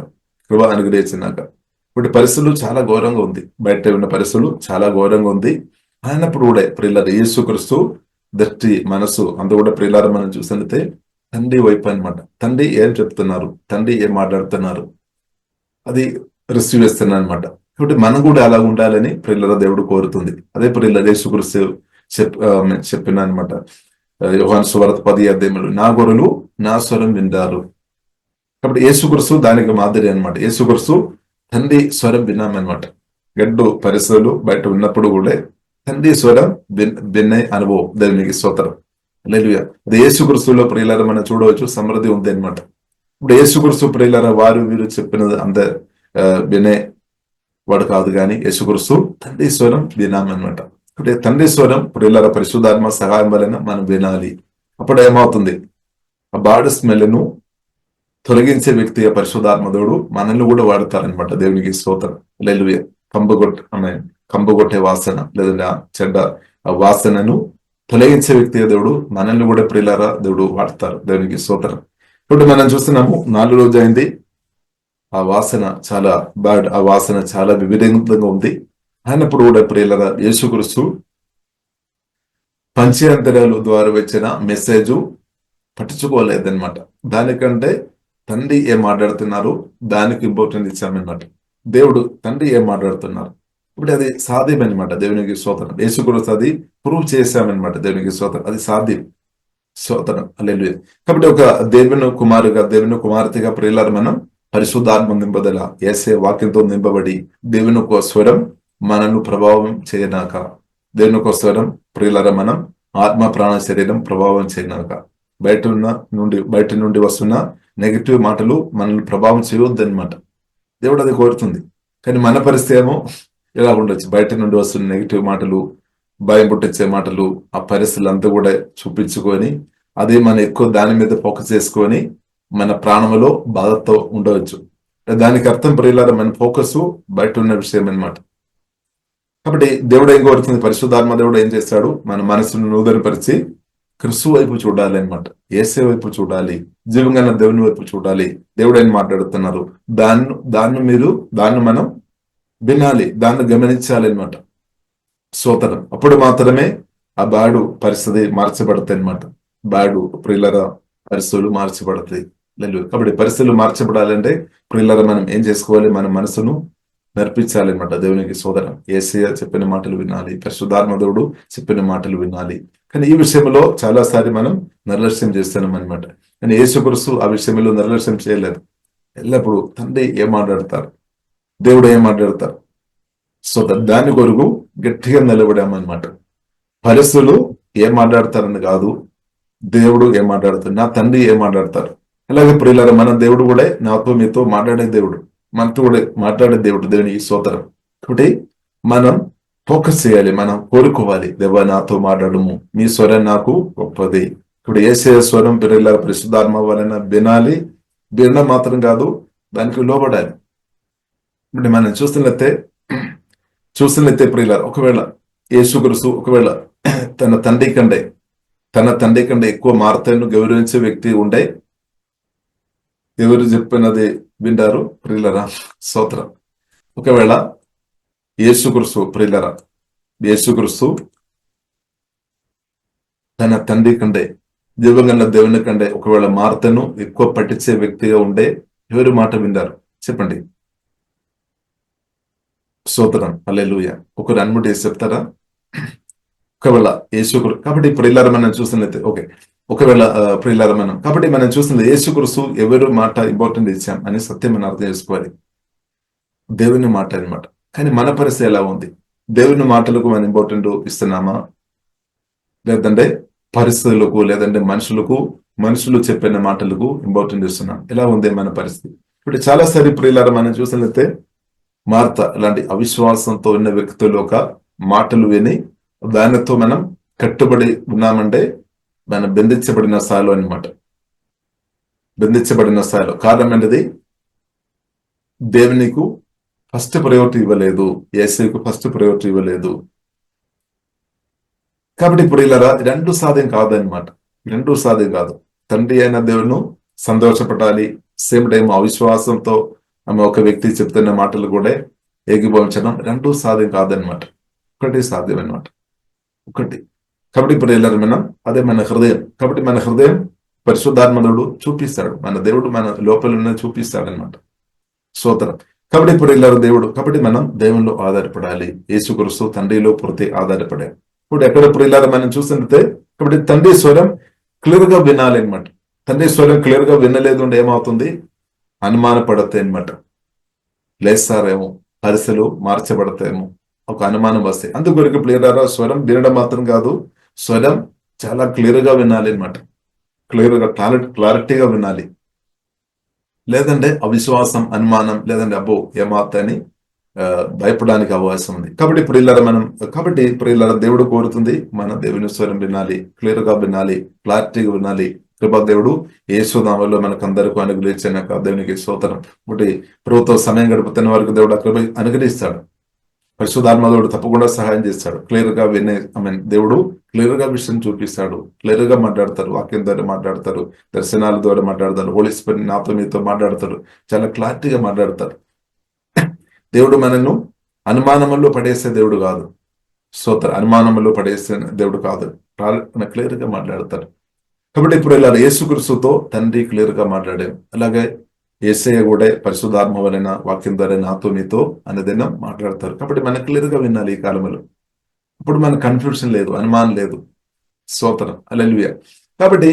Speaker 1: ఇప్పుడు పరిస్థితులు చాలా ఘోరంగా ఉంది, బయట ఉన్న పరిస్థితులు చాలా ఘోరంగా ఉంది. అయినప్పుడు కూడా ప్రియులారా యేసుక్రీస్తు దృష్టి మనసు అంతా కూడా ప్రియులారా మనం చూసినట్లయితే తండ్రి వైపు అన్నమాట. తండ్రి ఏం చెప్తున్నారు, తండ్రి ఏం మాట్లాడుతున్నారు, అది రిసీవ్ చేస్తున్నారు అనమాట. కాబట్టి మనం కూడా అలా ఉండాలని ప్రియులారా దేవుడు కోరుతుంది. అదే ప్రియులారా యేసుక్రీస్తు చెప్పిన అనమాట. యోహాను సువార్త 10 నా గొర్రెలు నా స్వరం వింటారు. కాబట్టి యేసుక్రీస్తు దానికి మాదిరి అనమాట. యేసుక్రీస్తు తండ్రి స్వరం విన్నామన్నమాట. గడ్డు పరిస్థితులు బయట ఉన్నప్పుడు కూడా తండ్రి స్వరం వినే అనుభవం దేవునికి స్తోత్రం. హల్లెలూయా. అది యేసుక్రీస్తులో ప్రియులారా మనం చూడవచ్చు, సమృద్ధి ఉంది అనమాట. ఇప్పుడు యేసుక్రీస్తు ప్రియులారా వారు వీరు చెప్పినది అంత వినే వాడు కాదు, కానీ యేసుక్రీస్తు తండ్రి స్వరం వినామన్నమాట. అంటే తండ్రి స్వరం ప్రియులారా పరిశుద్ధాత్మ సహాయం వలన మనం వినాలి. అప్పుడు ఏమవుతుంది, ఆ బాడ్ స్మెల్ను తొలగించే వ్యక్తి పరిశుద్ధాత్మదేవుడు మనల్ని కూడా వాడతారనమాట. దేవునికి స్తోత్రం. హల్లెలూయా. కంబగొట్టే వాసన లేదంటే ఆ చెడ్డ వాసనను తొలగించే వ్యక్తి దేవుడు మనల్ని కూడా ప్రియులారా దేవుడు వాడతారు. దేవునికి స్తోత్రం. ఇప్పుడు మనం చూస్తున్నాము 4 రోజు అయింది, ఆ వాసన చాలా బ్యాడ్, ఆ వాసన చాలా వివిధంగా ఉంది. అయినప్పుడు కూడా ప్రియులారా యేసుక్రీస్తు పంచాంతరాల ద్వారా వచ్చిన మెసేజ్ పట్టించుకోలేదన్నమాట. దానికంటే తండ్రి ఏం మాట్లాడుతున్నారు దానికి ఇంపార్టెంట్ ఇచ్చామన్నమాట. దేవుడు తండ్రి ఏం మాట్లాడుతున్నారు, ఇప్పుడు అది సాధ్యం అనమాట. దేవునికి స్తోత్రం. యేసుక్రీస్తు అది ప్రూవ్ చేశామన్నమాట. దేవునికి స్తోత్రం. అది సాధ్యం. స్తోత్రం. హల్లెలూయా. కాబట్టి ఒక దేవుని కుమారుగా దేవుని కుమార్తెగా ప్రియులారా మనం పరిశుద్ధాత్మ నింపదల యేసే వాక్యంతో నింపబడి దేవుని ఒక స్వరం మనను ప్రభావం చేయనాక, దేవుని ఒక స్వరం ప్రియులారా మనం ఆత్మ ప్రాణ శరీరం ప్రభావం చేయనాక, బయట నుండి వస్తున్న నెగిటివ్ మాటలు మనల్ని ప్రభావం చేయవద్దు అనమాట. దేవుడు అది కోరుతుంది. కానీ మన పరిస్థితి ఏమో ఇలా ఉండొచ్చు. బయట నుండి వస్తున్న నెగిటివ్ మాటలు, భయం పుట్టించే మాటలు, ఆ పరిస్థితులు అంతా కూడా చూపించుకొని అది మనం ఎక్కువ దాని మీద ఫోకస్ చేసుకొని మన ప్రాణంలో బాధతో ఉండవచ్చు. దానికి అర్థం ప్రియులారా మన ఫోకస్ బయట ఉన్న విషయం అనమాట. కాబట్టి దేవుడు ఏం కోరుతుంది, పరిశుద్ధాత్మ దేవుడు ఏం చేస్తాడు, మన మనసును నూతనపరిచి క్రీస్తు వైపు చూడాలి అనమాట. యేసే వైపు చూడాలి, జీవంగా దేవుని వైపు చూడాలి. దేవుడు ఏం మాట్లాడుతున్నారు దాన్ని మనం వినాలి, దాన్ని గమనించాలి అనమాట. స్తోత్రం. అప్పుడు మాత్రమే ఆ బాడు పరిస్థితి మార్చబడతాయి అనమాట. బాడు ప్రియులరా పరిస్థితులు మార్చబడతాయి. లేదు కాబట్టి పరిస్థితులు మార్చబడాలంటే ప్రియులరా మనం ఏం చేసుకోవాలి, మన మనసును నర్పించాలన్నమాట. దేవునికి సోదరం. యేసయ్య చెప్పిన మాటలు వినాలి, పరిశుద్ధాత్మ దేవుడు చెప్పిన మాటలు వినాలి. కానీ ఈ విషయంలో చాలాసారి మనం నిర్లక్ష్యం చేస్తున్నాం అనమాట. కానీ యేసుక్రీస్తు ఆ విషయంలో నిర్లక్ష్యం చేయలేదు. ఎల్లప్పుడూ తండ్రి ఏం మాట్లాడతారు, దేవుడు ఏం మాట్లాడతారు, సో దాని కొరకు గట్టిగా నిలబడామన్నమాట. పరిస్థితులు ఏం మాట్లాడతారని కాదు, దేవుడు ఏం మాట్లాడతారు, నా తండ్రి ఏం మాట్లాడతారు. అలాగే ప్రియులారా మన దేవుడు కూడా నాతో మీతో మాట్లాడే దేవుడు, మనతో కూడా మాట్లాడే దేవుడు. దేవునికి స్తోత్రం. కాబట్టి మనం ఫోకస్ చేయాలి, మనం కోరుకోవాలి, దేవా నాతో మాట్లాడము, మీ స్వరం నాకు గొప్పది. ఇప్పుడు యేసయ్య స్వరం ప్రియులారా పరిశుద్ధాత్మ వలన వినాలి. వినడం మాత్రం కాదు, దానికి లోబడాలి. ఇప్పుడు మనం చూస్తున్నట్టే ప్రియులారా ఒకవేళ యేసుక్రీస్తు ఒకవేళ తన తండ్రి కంటే ఎక్కువ మార్తను గౌరవించే వ్యక్తి ఉండే, ఎవరు చెప్పినది వింటారు ప్రియులరా స్తోత్రం. ఒకవేళ యేసుక్రీస్తు ప్రియులరా తన తండ్రి కంటే జీవంగల దేవుని కంటే ఒకవేళ మార్తను ఎక్కువ పట్టించే వ్యక్తిగా ఉండే, ఎవరు మాట వింటారు చెప్పండి. స్తోత్రం. హల్లెలూయా. ఒకరు అన్ముటి చెప్తారా? ఒకవేళ యేసుక్రీస్తు కాబట్టి ప్రియులారా మనం చూస్తున్నట్టు ఓకే, ఒకవేళ ప్రియులారా కాబట్టి మనం చూస్తుంది యేసుక్రీస్తు ఎవరు మాట ఇంపార్టెంట్ ఇచ్చాం అని సత్యం మనం అర్థం చేసుకోవాలి. దేవుని మాట అనమాట. కానీ మన పరిస్థితి ఎలా ఉంది, దేవుని మాటలకు మనం ఇంపార్టెంట్ ఇస్తున్నామా, లేదంటే పరిస్థితులకు, లేదంటే మనుషులు చెప్పిన మాటలకు ఇంపార్టెంట్ ఇస్తున్నాం? ఎలా ఉంది మన పరిస్థితి? ఇప్పుడు చాలాసారి ప్రియులారా మనం చూసినట్లయితే మార్త లాంటి అవిశ్వాసంతో ఉన్న వ్యక్తులు ఒక మాటలు విని దానితో మనం కట్టుబడి ఉన్నామంటే మనం బంధించబడిన స్థాయిలో అనమాట. బంధించబడిన స్థాయిలో కారణం అనేది దేవునికి ఫస్ట్ ప్రయారిటీ ఇవ్వలేదు, యేసయ్యకు ఫస్ట్ ప్రయారిటీ ఇవ్వలేదు. కాబట్టి ఇప్పుడు ఇలా రెండు సాధ్యం కాదనమాట. రెండు సాధ్యం కాదు. తండ్రి అయిన దేవుని సంతోషపడాలి, సేమ్ టైం అవిశ్వాసంతో ఆమె ఒక వ్యక్తి చెప్తున్న మాటలు కూడా ఏకీభవించడం రెండు సాధ్యం కాదనమాట. ఒకటి సాధ్యం అనమాట. ఒకటి. కాబట్టి ఇప్పుడు వెళ్ళారు మనం, అదే మన హృదయం. కాబట్టి మన హృదయం పరిశుద్ధాత్మనుడు చూపిస్తాడు, మన దేవుడు మన లోపల ఉన్నది చూపిస్తాడు అనమాట. స్తోత్రం. కాబట్టి ఇప్పుడు వెళ్ళారు దేవుడు. కాబట్టి మనం దేవునిలో ఆధారపడాలి. యేసుక్రీస్తు తండ్రిలో పూర్తి ఆధారపడాలి. ఇప్పుడు ఎక్కడ ఇప్పుడు వెళ్ళారు మనం చూస్తుంటే, కాబట్టి తండ్రి స్వరం క్లియర్ గా వినాలి అనమాట. తండ్రి స్వరం క్లియర్ గా వినలేదు అంటే ఏమవుతుంది? అనుమాన పడతాయి అనమాట. లేస్తారేమో, పరిస్థితులు మార్చబడతాయేమో, ఒక అనుమానం వస్తాయి. అందుకొరకు ప్లేయరా స్వరం వినడం మాత్రం కాదు, స్వరం చాలా క్లియర్ గా వినాలి అనమాట. క్లియర్ గా క్లారిటీగా వినాలి. లేదంటే అవిశ్వాసం, అనుమానం, లేదంటే అబ్బో ఏమవుతాయని భయపడడానికి అవకాశం ఉంది. కాబట్టి ఇప్పుడు ఇలా దేవుడు కోరుతుంది మన దేవుని స్వరం వినాలి, క్లియర్ గా వినాలి, క్లారిటీగా వినాలి. కృపా దేవుడు యేసునామములో మనకందరికీ అనుగ్రహించిన దేవునికి స్తోత్రం. ఒకటి ప్రభుత్వం సమయం గడుపుతున్న వారికి దేవుడు ఆ కృప అనుగ్రహిస్తాడు. పరిశుద్ధాత్మదేవుడు తప్పకుండా సహాయం చేస్తాడు. క్లియర్ గా దేవుడు క్లియర్ గా విషయం చూపిస్తాడు. క్లియర్ గా మాట్లాడతారు, వాక్యం ద్వారా మాట్లాడతారు, దర్శనాల ద్వారా మాట్లాడతారు, హోలీ స్పిరిట్ నాతో మీతో మాట్లాడతారు, చాలా క్లారిటీగా మాట్లాడతారు. దేవుడు మనను అనుమానంలో పడేసే దేవుడు కాదు. స్తోత్రం. అనుమానంలో పడేసే దేవుడు కాదు, క్లియర్ గా మాట్లాడతారు. కాబట్టి ఇప్పుడు ఇలా యేసుక్రీస్తుతో తండ్రి క్లియర్ గా మాట్లాడాం. అలాగే యేసయ్య కూడా పరిశుద్ధాత్మ వలన వాక్యం ద్వారా నాతో మీతో అనేదైనా మాట్లాడతారు. కాబట్టి మనకు క్లియర్ గా వినాలి ఈ కాలంలో. ఇప్పుడు మనకు కన్ఫ్యూషన్ లేదు, అనుమానం లేదు. స్తోత్రం. హల్లెలూయా. కాబట్టి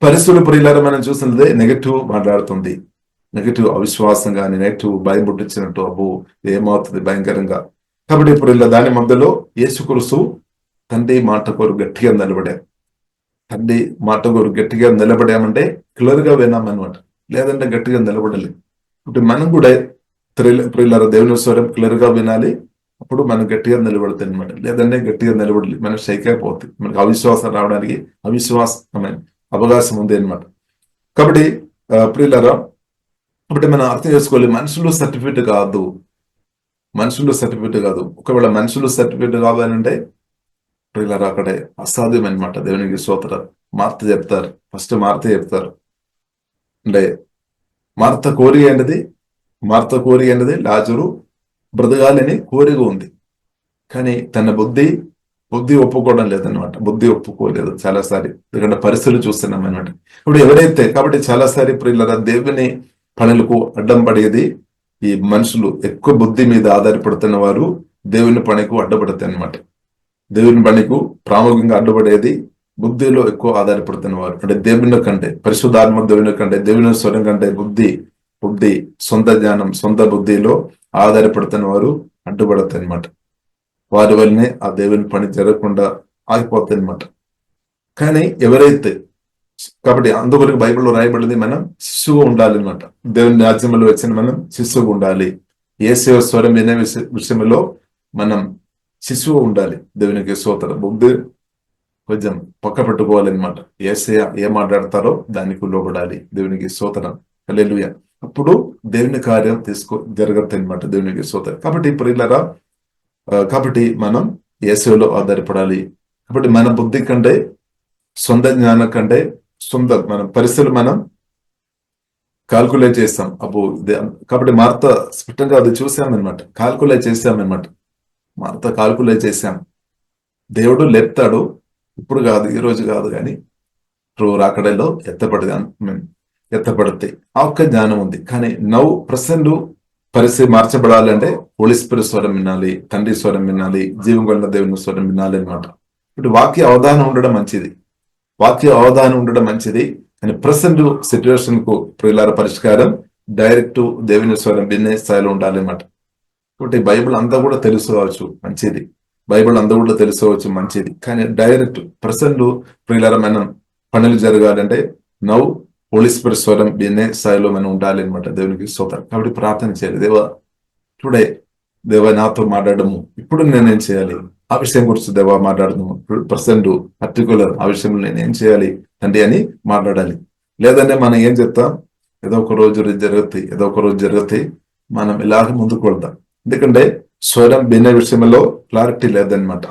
Speaker 1: పరిస్థితులు ప్రియులారా మనం చూస్తున్నదే నెగటివ్ మాట్లాడుతుంది. నెగటివ్ అవిశ్వాసం కానీ, నెగటివ్ భయం పుట్టించినట్టు, అబ్బో ఏమవుతుంది భయంకరంగా. కాబట్టి ఇప్పుడు ఇలా దాని మధ్యలో యేసుక్రీస్తు తండ్రి మాట కోరు గట్టిగా నిలబడారు. తండ్రి మాట కోరు గట్టిగా నిలబడామంటే క్లియర్ గా విన్నామన్నమాట. లేదంటే గట్టిగా నిలబడలేదు. ఇప్పుడు మనం కూడా ప్రియులారా దేవుని స్వరం క్లియర్ గా వినాలి. అప్పుడు మనం గట్టిగా నిలబడతాయి అనమాట. లేదంటే గట్టిగా నిలబడలేదు, మనకు షైక్ అయిపోతుంది. మనకు అవిశ్వాసం రావడానికి అవకాశం ఉంది అనమాట. కాబట్టి ప్రియులారా, కాబట్టి మనం అర్థం చేసుకోవాలి, మనుషులు సర్టిఫికేట్ కాదు. ఒకవేళ మనుషులు సర్టిఫికేట్ కావాలంటే ప్రియులారా అక్కడే అసాధ్యం అనమాట. దేవునికి స్తోత్రం. మార్త చెప్తారు, ఫస్ట్ మార్త చెప్తారు అంటే మార్త కోరిక అనేది లాజరు బ్రతకాలని కోరిక ఉంది. కానీ తన బుద్ధి ఒప్పుకోవడం లేదనమాట. బుద్ధి ఒప్పుకోలేదు చాలాసారి, ఎందుకంటే పరిస్థితులు చూస్తున్నాం అనమాట. ఇప్పుడు ఎవరైతే కాబట్టి చాలాసారి ప్రియులారా దేవుని పనులకు అడ్డం పడేది ఈ మనుషులు. ఎక్కువ బుద్ధి మీద ఆధారపడుతున్న వారు దేవుని పనికి అడ్డపడతాయి అనమాట. దేవుని పనికి ప్రాముఖ్యంగా అడ్డుపడేది బుద్ధిలో ఎక్కువ ఆధారపడుతున్న వారు. అంటే దేవుని కంటే, పరిశుద్ధాత్మ దేవుని కంటే, దేవుని స్వరం కంటే బుద్ధి సొంత జ్ఞానం, సొంత బుద్ధిలో ఆధారపడుతున్న వారు అడ్డుపడతాయి అనమాట. వారి వల్లనే ఆ దేవుని పని జరగకుండా ఆగిపోతాయి అనమాట. కానీ ఎవరైతే, కాబట్టి అందువరకు బైబిల్లో రాయబడింది మనం శిశువుగా ఉండాలి అనమాట. దేవుని రాజ్యంలో వచ్చిన మనం శిశువుగా ఉండాలి. యేసయ్య స్వరం వినే విషయంలో మనం శిశువు ఉండాలి. దేవునికి స్తోత్రం. బుద్ధి కొంచెం పక్క పెట్టుకోవాలన్నమాట. యేసయ్య ఏం మాట్లాడతారో దానికి లోబడాలి. దేవునికి స్తోత్రం. హల్లెలూయా. అప్పుడు దేవుని కార్యం జరగతాయి అనమాట. దేవునికి స్తోత్రం. కాబట్టి ప్రియులారా, కాబట్టి మనం యేసయ్యలో ఆధారపడాలి. కాబట్టి మన బుద్ధి కంటే, సొంత జ్ఞానం కంటే, మన పరిస్థితులు మనం కాల్కులేట్ చేస్తాం. కాబట్టి మార్త స్పష్టంగా అది చూసామన్నమాట, కాల్కులేట్ చేశాం. దేవుడు లేపుతాడు, ఇప్పుడు కాదు, ఈ రోజు కాదు, కానీ రాకడలో ఎత్తపడతాయి. ఆ ఒక్క జ్ఞానం ఉంది. కానీ ప్రజెంట్ పరిస్థితి మార్చబడాలంటే హోలీ స్పిరిట్ స్వరం వినాలి, తండ్రి స్వరం వినాలి, జీవం కలిగిన దేవుని స్వరం వినాలి అనమాట. ఇప్పుడు వాక్య అవగాహన ఉండడం మంచిది. కానీ ప్రజెంట్ సిచ్యువేషన్ కు ప్రియులార పరిష్కారం డైరెక్ట్ దేవుని స్వరం వినే స్థాయిలో ఉండాలి అనమాట. కాబట్టి బైబిల్ అంతా కూడా తెలుసుకోవచ్చు, మంచిది. కానీ డైరెక్ట్ ప్రజెంట్ ప్రియులార మనం పనులు జరగాలంటే హోలీ స్పిరిట్ స్వరం వినే స్థాయిలో మనం ఉండాలి అనమాట. దేవునికి స్తోత్రం. కాబట్టి ప్రార్థన చేయాలి, దేవా నాతో మాట్లాడము, ఇప్పుడు నేనేం చేయాలి, ఆ విషయం గురించి దేవా మాట్లాడము, ప్రజెంట్ పర్టికులర్ ఆ విషయంలో నేనేం చేయాలి తండ్రి అని మాట్లాడాలి. లేదంటే మనం ఏం చెప్తాం, ఏదో ఒక రోజు జరుగుతాయి, మనం ఇలాగ ముందుకు వెళ్తాం. ఎందుకంటే స్వరం వినే విషయంలో క్లారిటీ లేదనమాట.